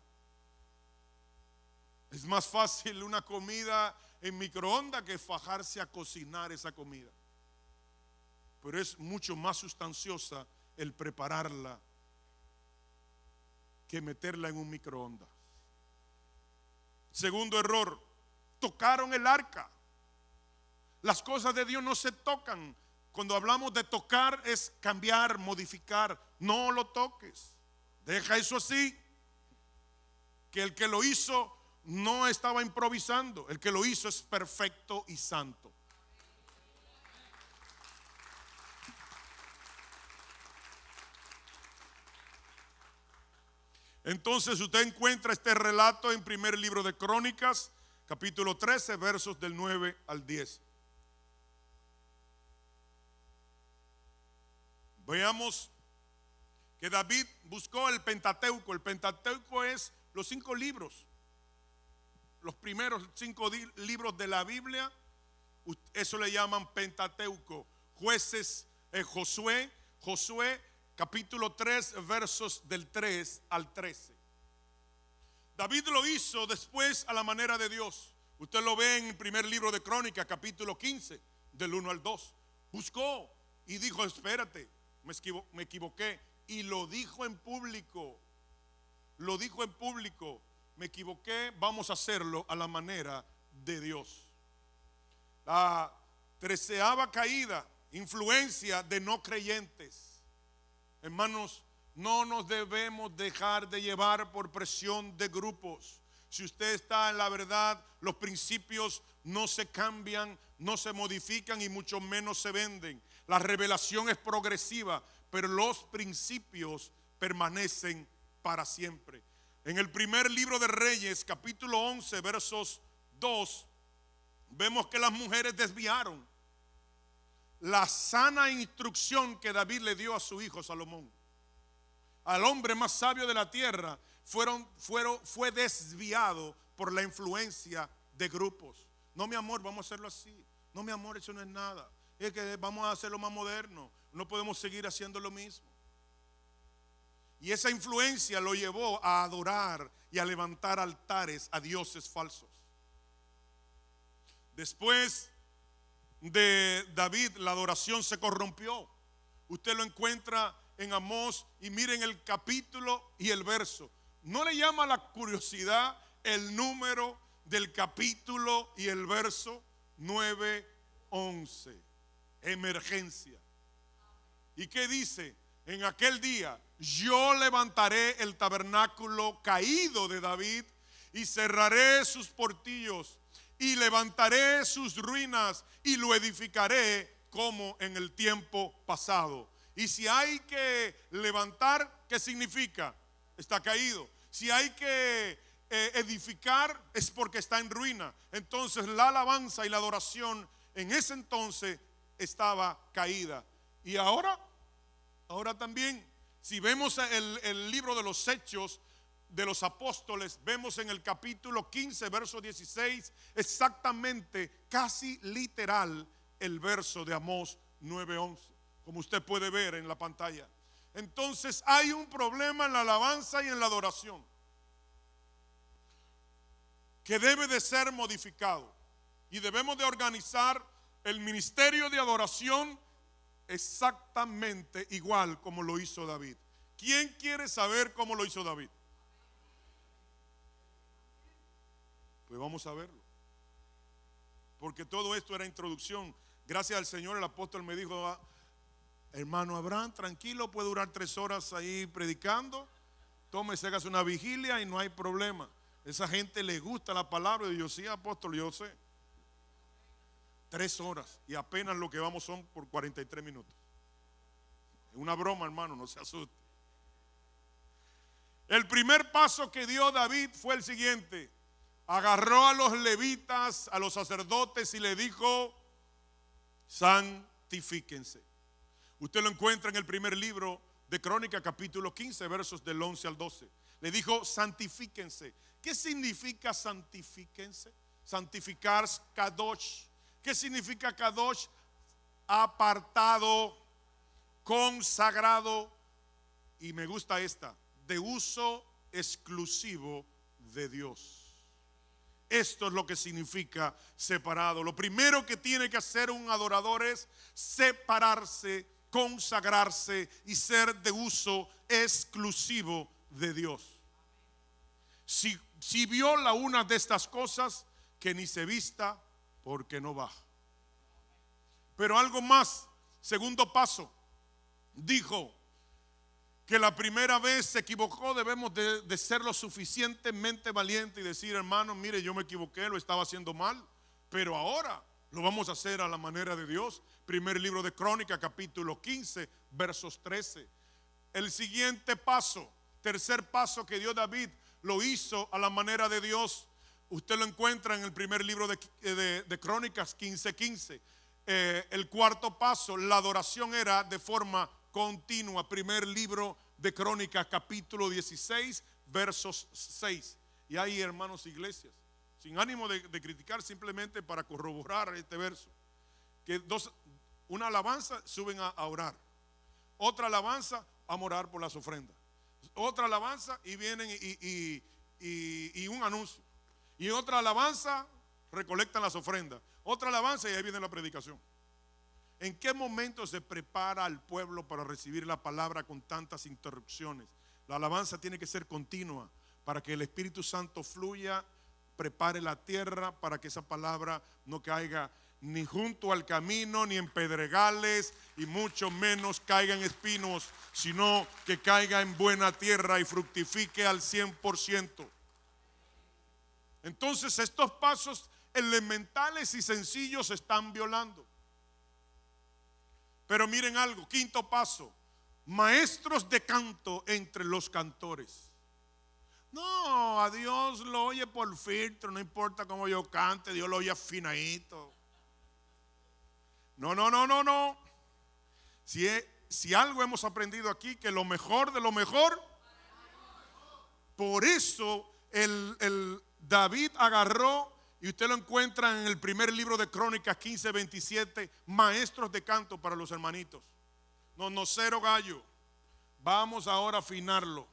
Es más fácil una comida en microondas que fajarse a cocinar esa comida, pero es mucho más sustanciosa el prepararla que meterla en un microondas. Segundo error: tocaron el arca. Las cosas de Dios no se tocan. Cuando hablamos de tocar es cambiar, modificar. No lo toques, deja eso así. Que el que lo hizo no estaba improvisando, el que lo hizo es perfecto y santo. Entonces usted encuentra este relato en primer libro de Crónicas, capítulo 13, versos del 9 al 10. Veamos que David buscó el Pentateuco. El Pentateuco es los 5 libros, los primeros 5 libros de la Biblia. Eso le llaman Pentateuco. Jueces, Josué, capítulo 3, versos del 3 al 13. David lo hizo después a la manera de Dios. Usted lo ve en el primer libro de Crónicas, capítulo 15, del 1 al 2. Buscó y dijo: espérate, me equivoqué. Y lo dijo en público. Lo dijo en público. Me equivoqué, vamos a hacerlo a la manera de Dios. La 13ª caída, influencia de no creyentes. Hermanos, no nos debemos dejar de llevar por presión de grupos. Si usted está en la verdad, los principios no se cambian, no se modifican y mucho menos se venden. La revelación es progresiva, pero los principios permanecen para siempre. En el primer libro de Reyes, capítulo 11, versos 2, vemos que las mujeres desviaron la sana instrucción que David le dio a su hijo Salomón. Al hombre más sabio de la tierra fue desviado por la influencia de grupos. No, mi amor, vamos a hacerlo así. No, mi amor, eso no es nada. Es que vamos a hacerlo más moderno. No podemos seguir haciendo lo mismo. Y esa influencia lo llevó a adorar y a levantar altares a dioses falsos. Después de David, la adoración se corrompió. Usted lo encuentra en Amós y miren el capítulo y el verso. ¿No le llama la curiosidad el número del capítulo y el verso? 9:11. Emergencia. ¿Y qué dice? En aquel día yo levantaré el tabernáculo caído de David y cerraré sus portillos y levantaré sus ruinas y lo edificaré como en el tiempo pasado. Y si hay que levantar, ¿qué significa? Está caído. Si hay que edificar, es porque está en ruina. Entonces la alabanza y la adoración en ese entonces estaba caída. Y ahora también, si vemos el libro de los Hechos de los Apóstoles, vemos en el capítulo 15, verso 16, exactamente, casi literal, el verso de Amós 9:11, como usted puede ver en la pantalla. Entonces hay un problema en la alabanza y en la adoración que debe de ser modificado, y debemos de organizar el ministerio de adoración exactamente igual como lo hizo David. ¿Quién quiere saber cómo lo hizo David? Pues vamos a verlo, porque todo esto era introducción. Gracias al Señor, el apóstol me dijo: hermano Abraham, tranquilo, puede durar 3 horas ahí predicando. Tómese, hágase una vigilia y no hay problema. Esa gente le gusta la palabra. Y yo: sí, apóstol, yo sé. 3 horas y apenas lo que vamos son por 43 minutos. Es una broma, hermano, no se asuste. El primer paso que dio David fue el siguiente: agarró a los levitas, a los sacerdotes, y le dijo: santifíquense. Usted lo encuentra en el primer libro de Crónicas, capítulo 15, versos del 11 al 12. Le dijo: santifíquense. ¿Qué significa santifíquense? Santificar, kadosh. ¿Qué significa kadosh? Apartado, consagrado, y me gusta esta, de uso exclusivo de Dios. Esto es lo que significa separado. Lo primero que tiene que hacer un adorador es separarse, consagrarse y ser de uso exclusivo de Dios. Si viola una de estas cosas, que ni se vista, porque no va. Pero algo más, segundo paso, dijo que la primera vez se equivocó. Debemos de ser lo suficientemente valientes y decir: hermano, mire, yo me equivoqué, lo estaba haciendo mal, pero ahora lo vamos a hacer a la manera de Dios. Primer libro de Crónicas, capítulo 15, versos 13. El siguiente paso tercer paso que dio David, lo hizo a la manera de Dios. Usted lo encuentra en el primer libro de Crónicas 15:15. El cuarto paso, la adoración era de forma continua. Primer libro de Crónicas, capítulo 16, versos 6. Y ahí, hermanos, iglesias, sin ánimo de criticar, simplemente para corroborar este verso, que una alabanza suben a orar, otra alabanza a orar por las ofrendas, otra alabanza y vienen y un anuncio, y otra alabanza recolectan las ofrendas, otra alabanza y ahí viene la predicación. ¿En qué momento se prepara al pueblo para recibir la palabra con tantas interrupciones? La alabanza tiene que ser continua para que el Espíritu Santo fluya, prepare la tierra para que esa palabra no caiga ni junto al camino, ni en pedregales, y mucho menos caiga en espinos, sino que caiga en buena tierra y fructifique al 100%. Entonces estos pasos elementales y sencillos se están violando. Pero miren algo, quinto paso, maestros de canto entre los cantores. No, a Dios lo oye por filtro, no importa cómo yo cante, Dios lo oye afinadito. No. Si algo hemos aprendido aquí, que lo mejor de lo mejor, por eso el David agarró, y usted lo encuentra en el primer libro de Crónicas 15:27, maestros de canto para los hermanitos. No, cero gallo. Vamos ahora a afinarlo.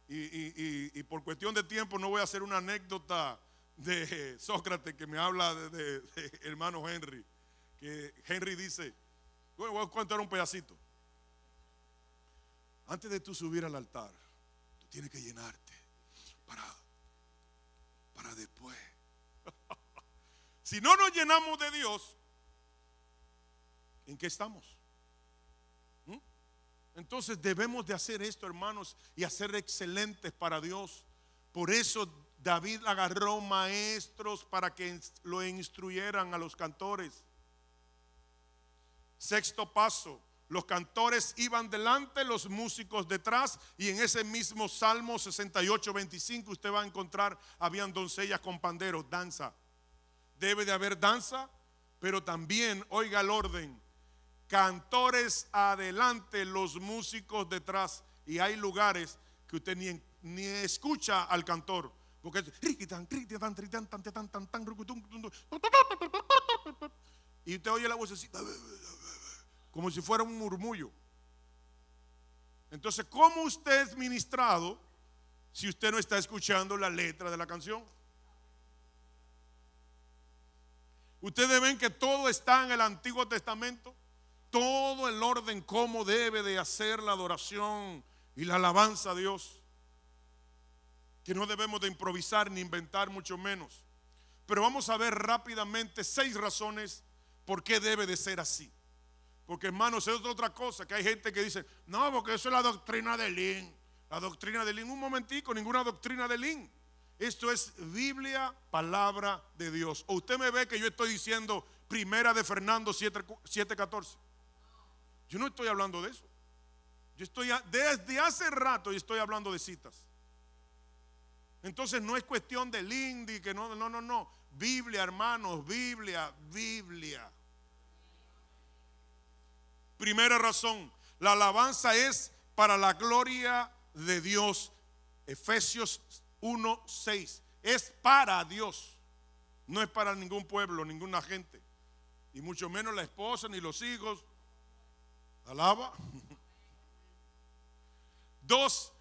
Y por cuestión de tiempo no voy a hacer una anécdota de Sócrates que me habla de hermano Henry. Que Henry dice, voy a contar un pedacito. Antes de tú subir al altar, tú tienes que llenarte para después. Si no nos llenamos de Dios, ¿en qué estamos? Entonces debemos de hacer esto, hermanos, y hacer excelentes para Dios. Por eso David agarró maestros para que lo instruyeran a los cantores. Sexto paso, los cantores iban delante, los músicos detrás, y en ese mismo Salmo 68:25 usted va a encontrar, habían doncellas con panderos, danza. Debe de haber danza, pero también, oiga el orden, cantores adelante, los músicos detrás, y hay lugares que usted ni escucha al cantor, porque es y usted oye la vocecita como si fuera un murmullo. Entonces, ¿cómo usted es ministrado si usted no está escuchando la letra de la canción? Ustedes ven que todo está en el Antiguo Testamento, todo el orden, cómo debe de hacer la adoración y la alabanza a Dios, que no debemos de improvisar ni inventar, mucho menos. Pero vamos a ver rápidamente 6 razones por qué debe de ser así. Porque, hermanos, es otra cosa, que hay gente que dice, no, porque eso es la doctrina de Lin. La doctrina de Lin, un momentico, ninguna doctrina de Lin. Esto es Biblia, palabra de Dios. O usted me ve que yo estoy diciendo primera de Fernando 7:14. Yo no estoy hablando de eso. Yo estoy desde hace rato y estoy hablando de citas. Entonces no es cuestión de Lindy, que no. Biblia, hermanos, Biblia. Primera razón, la alabanza es para la gloria de Dios. Efesios 1:6. Es para Dios. No es para ningún pueblo, ninguna gente. Y mucho menos la esposa ni los hijos. Alaba. 2.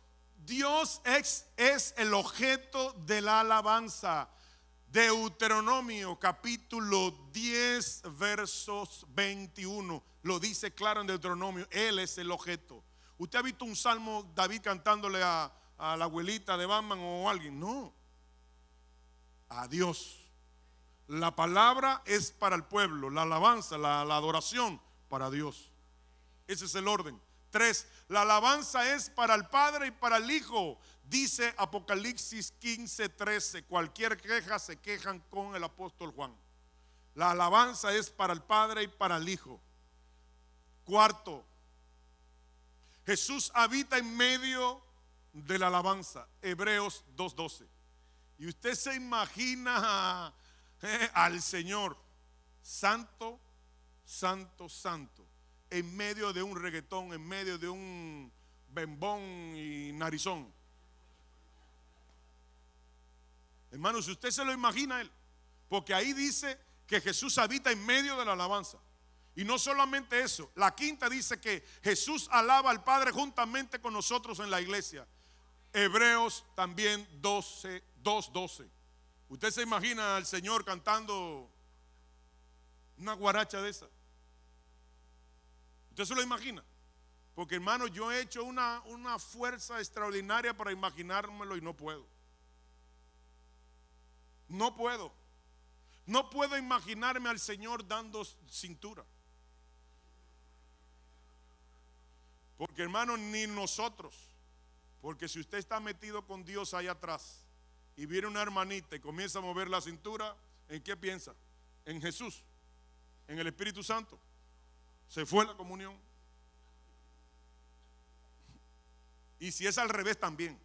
Dios es el objeto de la alabanza. Deuteronomio capítulo 10 versos 21 lo dice claro en Deuteronomio. Él es el objeto. ¿Usted ha visto un salmo David cantándole a la abuelita de Batman o a alguien? No, a Dios. La palabra es para el pueblo, la alabanza, la adoración para Dios. Ese es el orden. 3. La alabanza es para el Padre y para el Hijo. Dice Apocalipsis 15:13. Cualquier queja se quejan con el apóstol Juan. La alabanza es para el Padre y para el Hijo. 4. Jesús habita en medio de la alabanza, Hebreos 2:12. Y usted se imagina al Señor santo, santo, santo, en medio de un reggaetón, en medio de un bembón y narizón. Hermano, si usted se lo imagina a él, porque ahí dice que Jesús habita en medio de la alabanza. Y no solamente eso, la quinta dice que Jesús alaba al Padre juntamente con nosotros en la iglesia. Hebreos también 2:12. Usted se imagina al Señor cantando una guaracha de esa. Usted se lo imagina. Porque hermano, yo he hecho una fuerza extraordinaria para imaginármelo y no puedo. No puedo. No puedo imaginarme al Señor dando cintura. Porque hermano, ni nosotros. Porque si usted está metido con Dios allá atrás y viene una hermanita y comienza a mover la cintura, ¿en qué piensa? En Jesús, en el Espíritu Santo. Se fue la comunión. Y si es al revés también.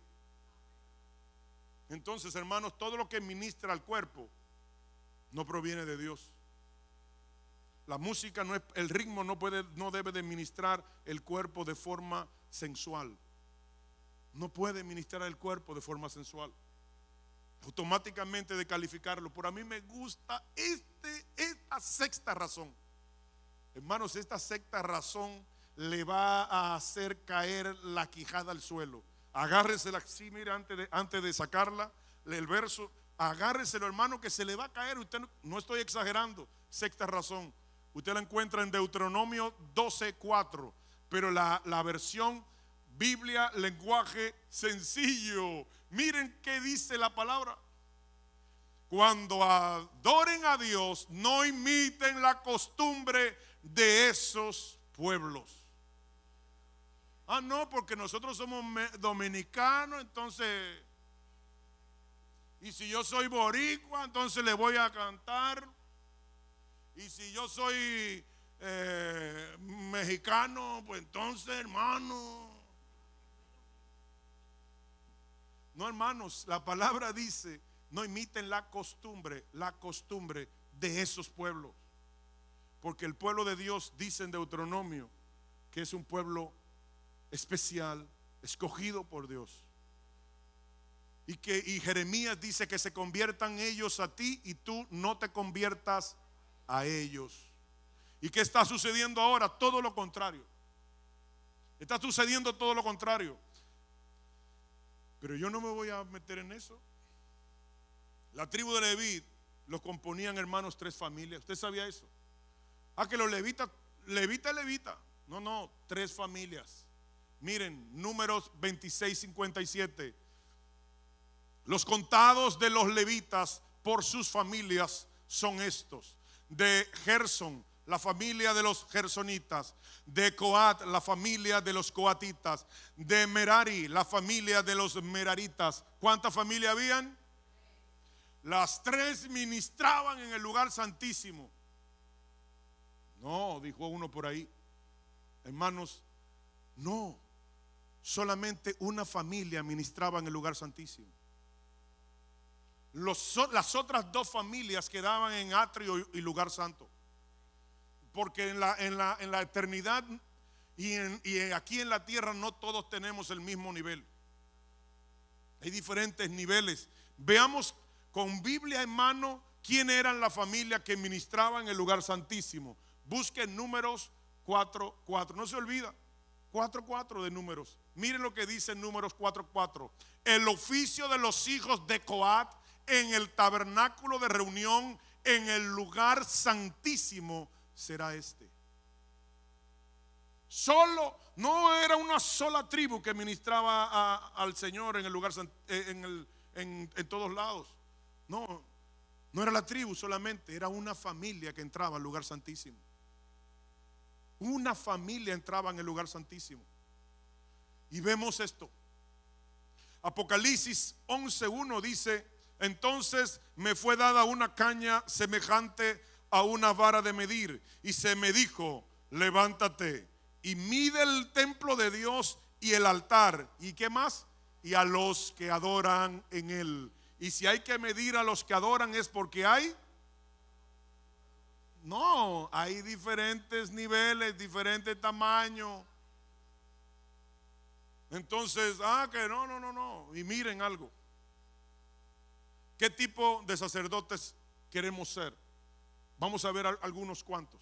Entonces, hermanos, todo lo que ministra al cuerpo no proviene de Dios. La música no es, el ritmo no debe de ministrar el cuerpo de forma sensual. No puede ministrar el cuerpo de forma sensual. Automáticamente de calificarlo. Por a mí me gusta esta sexta razón. Hermanos, esta sexta razón le va a hacer caer la quijada al suelo. Agárresela así, mire, antes de sacarla, el verso, agárreselo, hermano, que se le va a caer. Usted no estoy exagerando. Sexta razón. Usted la encuentra en Deuteronomio 12:4, pero la versión Biblia, lenguaje sencillo. Miren qué dice la palabra. Cuando adoren a Dios, no imiten la costumbre de esos pueblos. Ah, no, porque nosotros somos dominicanos, entonces, y si yo soy boricua, entonces le voy a cantar. Y si yo soy mexicano, pues entonces, hermano. No, hermanos, la palabra dice, no imiten la costumbre de esos pueblos. Porque el pueblo de Dios, dice en Deuteronomio, que es un pueblo especial, escogido por Dios. Y Jeremías dice que se conviertan ellos a ti y tú no te conviertas a ellos. ¿Y qué está sucediendo ahora? Todo lo contrario. Está sucediendo todo lo contrario. Pero yo no me voy a meter en eso. La tribu de Leví los componían, hermanos, 3 familias. ¿Usted sabía eso? Ah, que los levitas, levita. No, 3 familias. Miren, Números 26:57. Los contados de los levitas por sus familias son estos: de Gersón, la familia de los gersonitas; de Coat, la familia de los coatitas; de Merari, la familia de los meraritas. ¿Cuántas familias habían? Las 3 ministraban en el lugar santísimo. No, dijo uno por ahí, hermanos, no, solamente una familia ministraba en el lugar santísimo. Las otras 2 familias quedaban en atrio y lugar santo. Porque en la eternidad y aquí en la tierra no todos tenemos el mismo nivel. Hay diferentes niveles. Veamos con Biblia en mano quién eran la familia que ministraba en el lugar santísimo. Busquen Números 4:4. No se olvida, 4:4 de Números. Miren lo que dice en Números 4:4. El oficio de los hijos de Coat en el tabernáculo de reunión, en el lugar santísimo, será este. No era una sola tribu que ministraba al Señor en el lugar en todos lados. No era la tribu solamente, era una familia que entraba al lugar santísimo. Una familia entraba en el lugar santísimo. Y vemos esto. Apocalipsis 11:1 dice: entonces me fue dada una caña semejante a una vara de medir, y se me dijo: levántate y mide el templo de Dios y el altar. ¿Y qué más? y a los que adoran en él. Y si hay que medir a los que adoran es porque hay diferentes niveles, diferentes tamaños. Entonces, que no. Y miren algo. ¿Qué tipo de sacerdotes queremos ser? Vamos a ver algunos cuantos.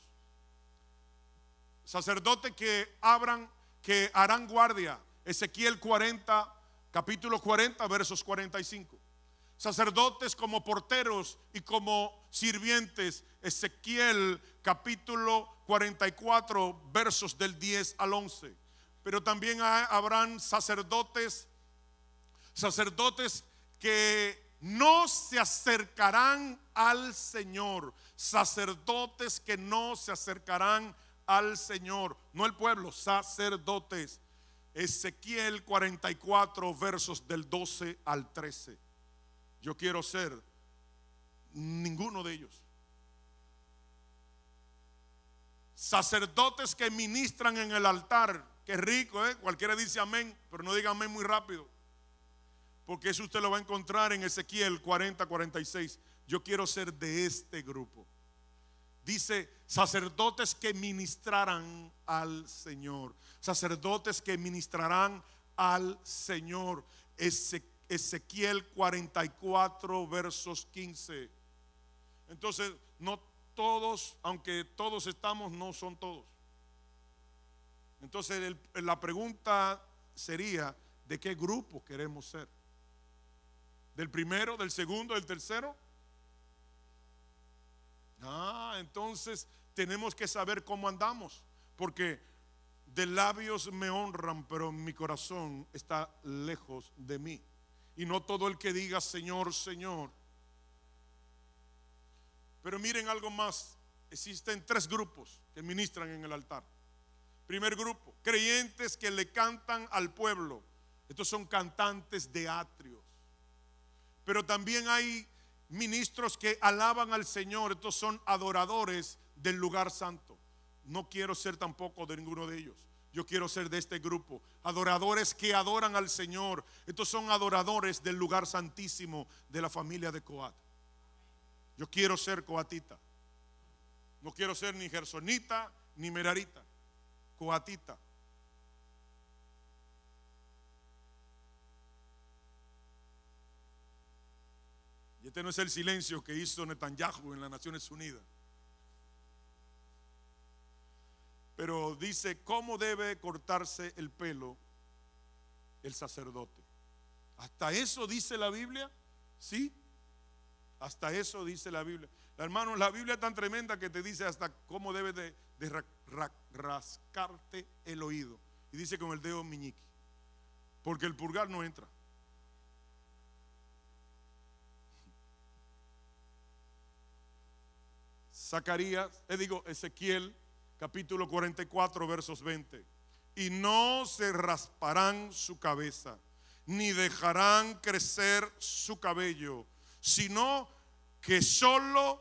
Sacerdotes que harán guardia. Ezequiel 40, capítulo 40, versos 45. Sacerdotes como porteros y como sirvientes. Ezequiel capítulo 44, versos del 10 al 11. Pero también habrán sacerdotes que no se acercarán al Señor. Sacerdotes que no se acercarán al Señor. No el pueblo, sacerdotes. Ezequiel 44, versos del 12 al 13. Yo quiero ser ninguno de ellos. Sacerdotes que ministran en el altar. Qué rico, ¿eh? Cualquiera dice amén, pero no diga amén muy rápido, porque eso usted lo va a encontrar en Ezequiel 40, 46. Yo quiero ser de este grupo. Dice sacerdotes que ministrarán al Señor. Sacerdotes que ministrarán al Señor. Ezequiel 44, versos 15. Entonces, no todos, aunque todos estamos, no son todos. Entonces la pregunta sería, ¿de qué grupo queremos ser? ¿Del primero, del segundo, del tercero? Entonces tenemos que saber cómo andamos, porque de labios me honran, pero mi corazón está lejos de mí. Y no todo el que diga Señor, Señor. Pero miren algo más. Existen 3 grupos que ministran en el altar. Primer grupo, creyentes que le cantan al pueblo. Estos son cantantes de atrios. Pero también hay ministros que alaban al Señor. Estos son adoradores del lugar santo. No quiero ser tampoco de ninguno de ellos. Yo quiero ser de este grupo. Adoradores que adoran al Señor. Estos son adoradores del lugar santísimo de la familia de Coat. Yo quiero ser coatita. No quiero ser ni gersonita ni merarita. Coatita. Y este no es el silencio que hizo Netanyahu en las Naciones Unidas. Pero dice cómo debe cortarse el pelo el sacerdote. Hasta eso dice la Biblia. Sí, hasta eso dice la Biblia. Hermanos, la Biblia es tan tremenda que te dice hasta cómo debes de rascarte el oído. Y dice con el dedo meñique, porque el pulgar no entra. Ezequiel capítulo 44, versos 20. Y no se rasparán su cabeza, ni dejarán crecer su cabello, sino que solo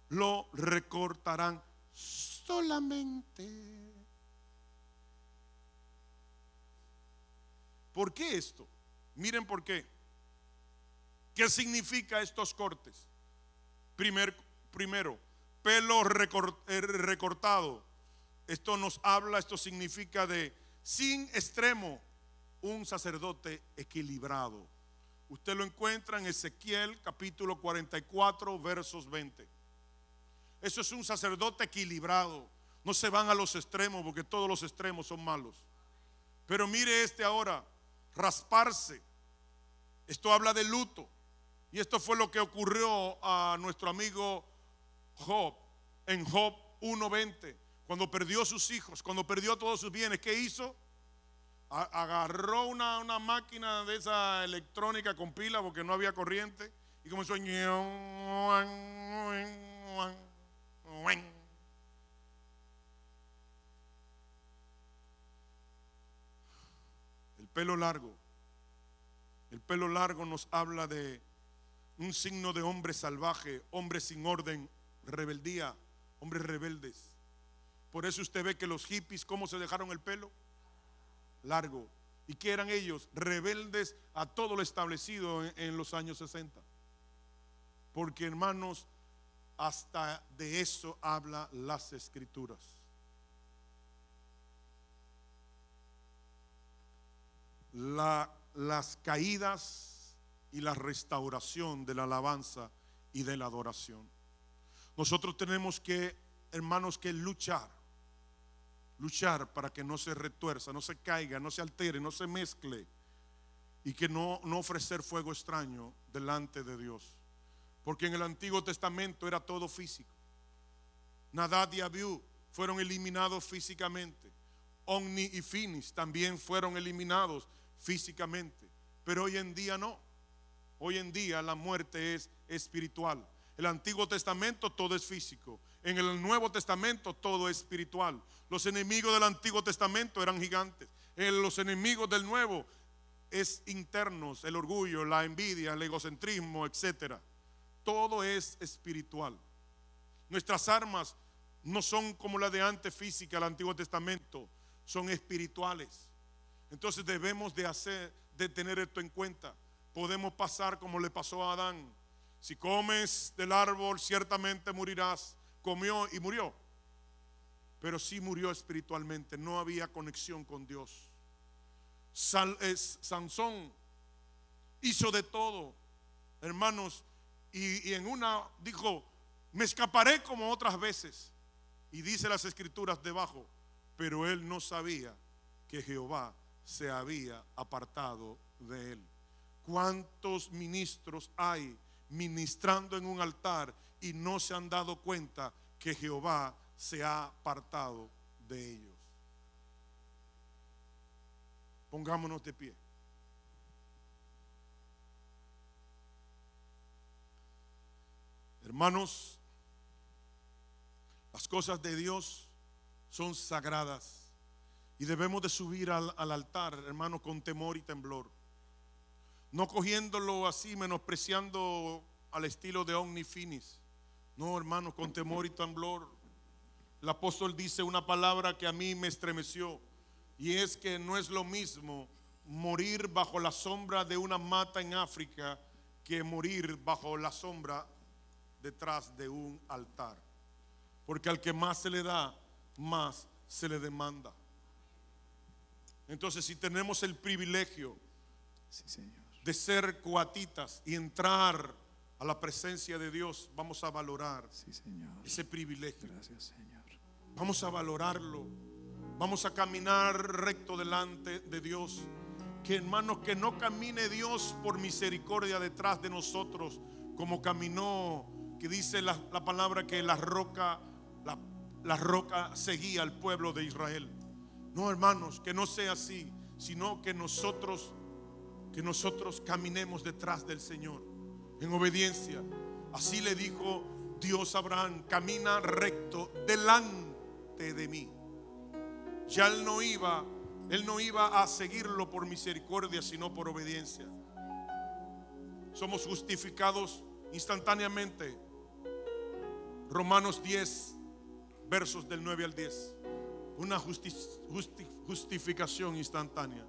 lo recortarán. Solamente. ¿Por qué esto? Miren por qué. ¿Qué significa estos cortes? Primero, pelo recortado. Esto significa de sin extremo, un sacerdote equilibrado. Usted lo encuentra en Ezequiel capítulo 44, versos 20. Eso es un sacerdote equilibrado. No se van a los extremos, porque todos los extremos son malos. Pero mire ahora, rasparse. Esto habla de luto. Y esto fue lo que ocurrió a nuestro amigo Job en Job 1:20. Cuando perdió sus hijos, cuando perdió todos sus bienes, ¿qué hizo? Agarró una máquina de esa electrónica con pila, porque no había corriente, y comenzó el pelo largo. El pelo largo nos habla de un signo de hombre salvaje, hombre sin orden, rebeldía, hombres rebeldes. Por eso usted ve que los hippies, ¿cómo se dejaron el pelo? Largo. ¿Y qué eran ellos? Rebeldes a todo lo establecido en los años 60. Porque, hermanos, hasta de eso habla las Escrituras. Las caídas y la restauración de la alabanza y de la adoración. Nosotros tenemos que, hermanos, que luchar para que no se retuerza, no se caiga, no se altere, no se mezcle, y que no ofrecer fuego extraño delante de Dios. Porque en el Antiguo Testamento era todo físico. Nadab y Abiú fueron eliminados físicamente. Omni y Finis también fueron eliminados físicamente. Pero hoy en día no. Hoy en día la muerte es espiritual. El Antiguo Testamento todo es físico. En el Nuevo Testamento todo es espiritual. Los enemigos del Antiguo Testamento eran gigantes. Los enemigos del Nuevo es internos, el orgullo, la envidia, el egocentrismo, etcétera. Todo es espiritual. Nuestras armas no son como las de antes física, el Antiguo Testamento, son espirituales. Entonces debemos de tener esto en cuenta. Podemos pasar como le pasó a Adán. Si comes del árbol, ciertamente morirás. Comió y murió. Pero sí murió espiritualmente. No había conexión con Dios. Sansón hizo de todo, hermanos. Y en una dijo: me escaparé como otras veces. Y dice las Escrituras debajo: pero él no sabía que Jehová se había apartado de él. ¿Cuántos ministros hay ministrando en un altar y no se han dado cuenta que Jehová se ha apartado de ellos? Pongámonos de pie. Hermanos, las cosas de Dios son sagradas y debemos de subir al altar, hermanos, con temor y temblor. No cogiéndolo así, menospreciando al estilo de Omni Finis. No, hermanos, con temor y temblor. El apóstol dice una palabra que a mí me estremeció, y es que no es lo mismo morir bajo la sombra de una mata en África que morir bajo la sombra detrás de un altar. Porque al que más se le da, más se le demanda. Entonces, si tenemos el privilegio, Sí, Señor. de ser coatitas y entrar a la presencia de Dios, vamos a valorar Sí, Señor. ese privilegio. Gracias, Señor. Vamos a valorarlo. Vamos a caminar recto delante de Dios. Que, hermanos, que no camine Dios por misericordia detrás de nosotros, como caminó, que dice la palabra que la roca seguía al pueblo de Israel. No, hermanos, que no sea así, sino que nosotros caminemos detrás del Señor en obediencia. Así le dijo Dios a Abraham: camina recto delante de mí. Ya él no iba a seguirlo por misericordia, sino por obediencia. Somos justificados instantáneamente. Romanos 10, versos del 9 al 10. Una justificación instantánea.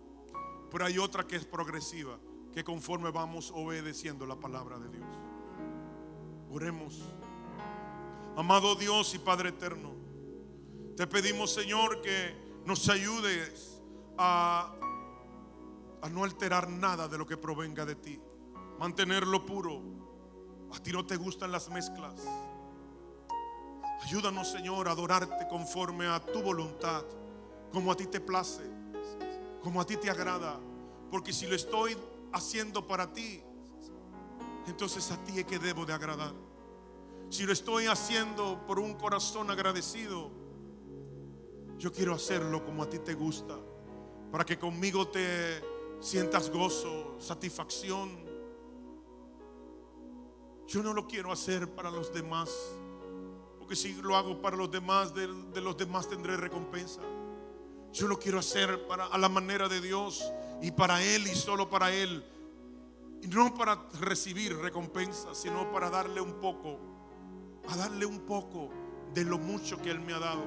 Pero hay otra que es progresiva, que conforme vamos obedeciendo la palabra de Dios. Oremos. Amado Dios y Padre eterno, te pedimos, Señor, que nos ayudes a no alterar nada de lo que provenga de ti. Mantenerlo puro. A ti no te gustan las mezclas. Ayúdanos, Señor, a adorarte conforme a tu voluntad, como a ti te place, como a ti te agrada. Porque si lo estoy haciendo para ti, entonces a ti es que debo de agradar. Si lo estoy haciendo por un corazón agradecido, yo quiero hacerlo como a ti te gusta, para que conmigo te sientas gozo, satisfacción. Yo no lo quiero hacer para los demás, porque si lo hago para los demás, de los demás tendré recompensa. Yo lo quiero hacer a la manera de Dios, y para Él y solo para Él, y no para recibir recompensa, sino para darle un poco de lo mucho que Él me ha dado.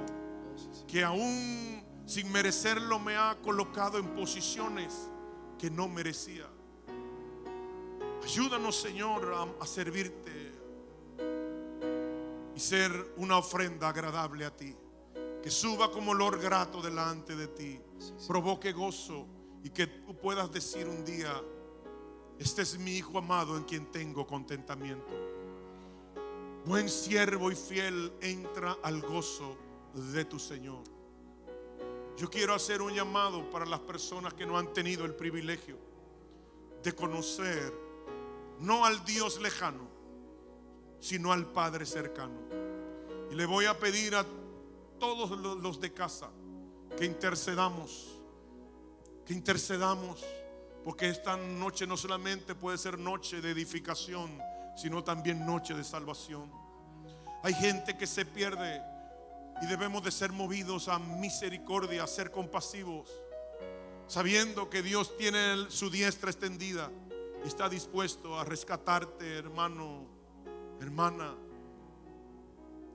Que aún sin merecerlo me ha colocado en posiciones que no merecía. Ayúdanos, Señor, a servirte y ser una ofrenda agradable a ti, que suba como olor grato delante de ti, provoque gozo y que tú puedas decir un día: este es mi hijo amado en quien tengo contentamiento. Buen siervo y fiel, entra al gozo de tu Señor. Yo quiero hacer un llamado para las personas que no han tenido el privilegio de conocer no al Dios lejano, sino al Padre cercano. Y le voy a pedir a todos los de casa que intercedamos, porque esta noche no solamente puede ser noche de edificación, sino también noche de salvación. Hay gente que se pierde y debemos de ser movidos a misericordia, a ser compasivos, sabiendo que Dios tiene su diestra extendida y está dispuesto a rescatarte, hermano, hermana.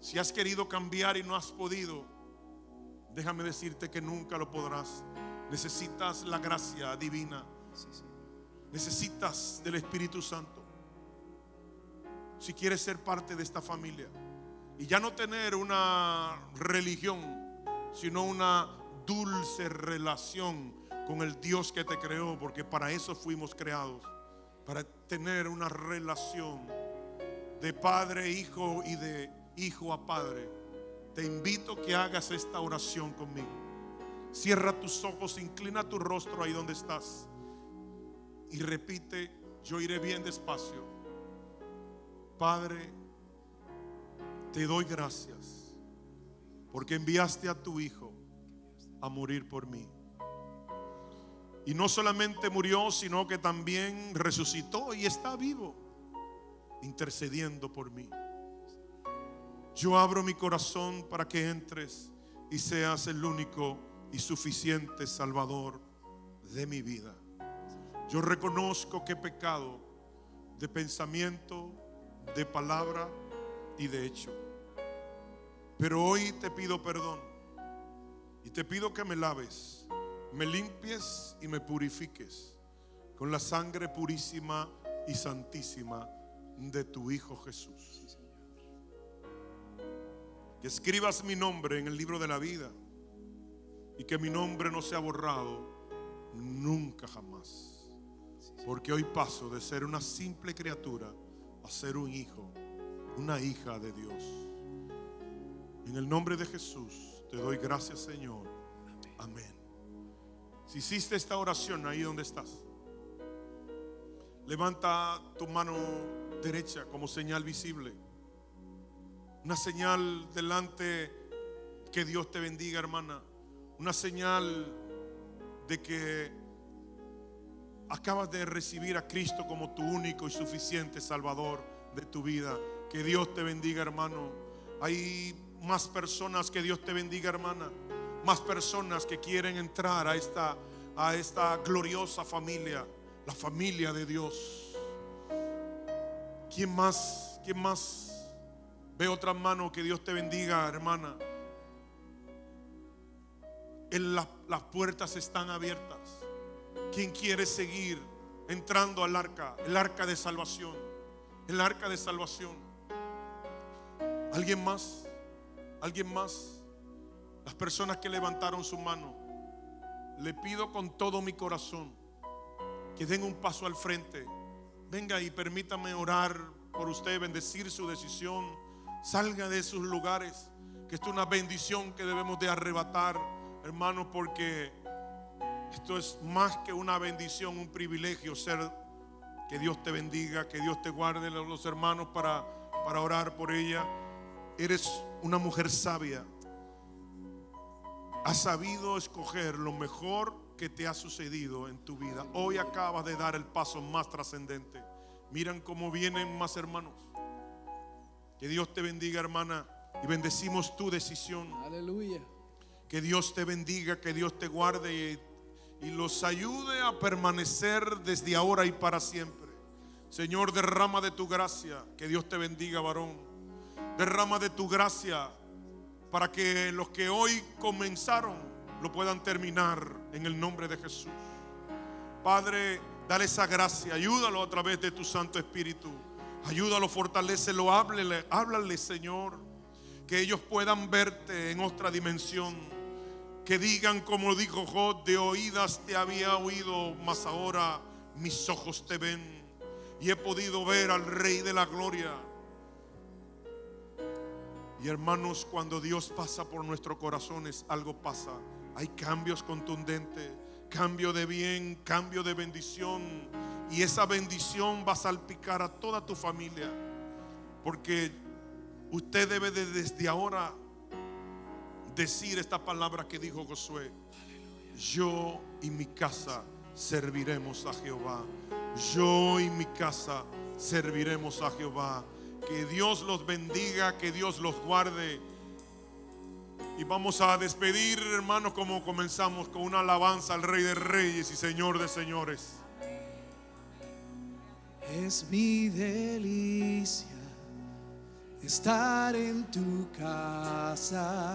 Si has querido cambiar y no has podido, déjame decirte que nunca lo podrás. Necesitas la gracia divina. Necesitas del Espíritu Santo. Si quieres ser parte de esta familia y ya no tener una religión, sino una dulce relación con el Dios que te creó, porque para eso fuimos creados, para tener una relación de padre a hijo y de hijo a padre. Te invito que hagas esta oración conmigo. Cierra tus ojos, inclina tu rostro ahí donde estás y repite: yo iré bien despacio. Padre, te doy gracias porque enviaste a tu Hijo a morir por mí. Y no solamente murió, sino que también resucitó y está vivo, intercediendo por mí. Yo abro mi corazón para que entres y seas el único y suficiente Salvador de mi vida. Yo reconozco que he pecado de pensamiento, de palabra y de hecho. Pero hoy te pido perdón y te pido que me laves, me limpies y me purifiques con la sangre purísima y santísima de tu Hijo Jesús. Que escribas mi nombre en el libro de la vida y que mi nombre no sea borrado nunca jamás, porque hoy paso de ser una simple criatura a ser un hijo, una hija de Dios. En el nombre de Jesús te doy gracias, Señor. Amén. Si hiciste esta oración ahí donde estás, levanta tu mano derecha como señal visible, una señal delante. Que Dios te bendiga, hermana. Una señal de que acabas de recibir a Cristo como tu único y suficiente Salvador de tu vida. Que Dios te bendiga, hermano. Hay más personas. Que Dios te bendiga, hermana. Más personas que quieren entrar a esta gloriosa familia, la familia de Dios. ¿Quién más? ¿Quién más? Ve otra mano. Que Dios te bendiga, hermana. Las puertas están abiertas. ¿Quién quiere seguir entrando al arca? El arca de salvación. El arca de salvación. ¿Alguien más? ¿Alguien más? Las personas que levantaron su mano, le pido con todo mi corazón que den un paso al frente. Venga y permítame orar por usted, bendecir su decisión. Salga de sus lugares, que esto es una bendición que debemos de arrebatar, hermanos, porque esto es más que una bendición, un privilegio ser. Que Dios te bendiga, que Dios te guarde. Los hermanos para orar por ella. Eres una mujer sabia. Has sabido escoger lo mejor que te ha sucedido en tu vida. Hoy acabas de dar el paso más trascendente. Miran cómo vienen más hermanos. Que Dios te bendiga, hermana, y bendecimos tu decisión. Aleluya. Que Dios te bendiga, que Dios te guarde y los ayude a permanecer desde ahora y para siempre. Señor, derrama de tu gracia. Que Dios te bendiga, varón. Derrama de tu gracia para que los que hoy comenzaron lo puedan terminar en el nombre de Jesús. Padre, dale esa gracia, ayúdalo a través de tu Santo Espíritu. Ayúdalo, fortalécelo, háblale, Señor, que ellos puedan verte en otra dimensión. Que digan como dijo Job: de oídas te había oído, mas ahora mis ojos te ven y he podido ver al Rey de la Gloria. Y hermanos, cuando Dios pasa por nuestros corazones, algo pasa. Hay cambios contundentes, cambio de bien, cambio de bendición. Y esa bendición va a salpicar a toda tu familia. Porque usted debe de desde ahora decir esta palabra que dijo Josué: yo y mi casa serviremos a Jehová. Yo y mi casa serviremos a Jehová. Que Dios los bendiga, que Dios los guarde. Y vamos a despedir, hermanos, como comenzamos, con una alabanza al Rey de Reyes y Señor de Señores. Es mi delicia estar en tu casa.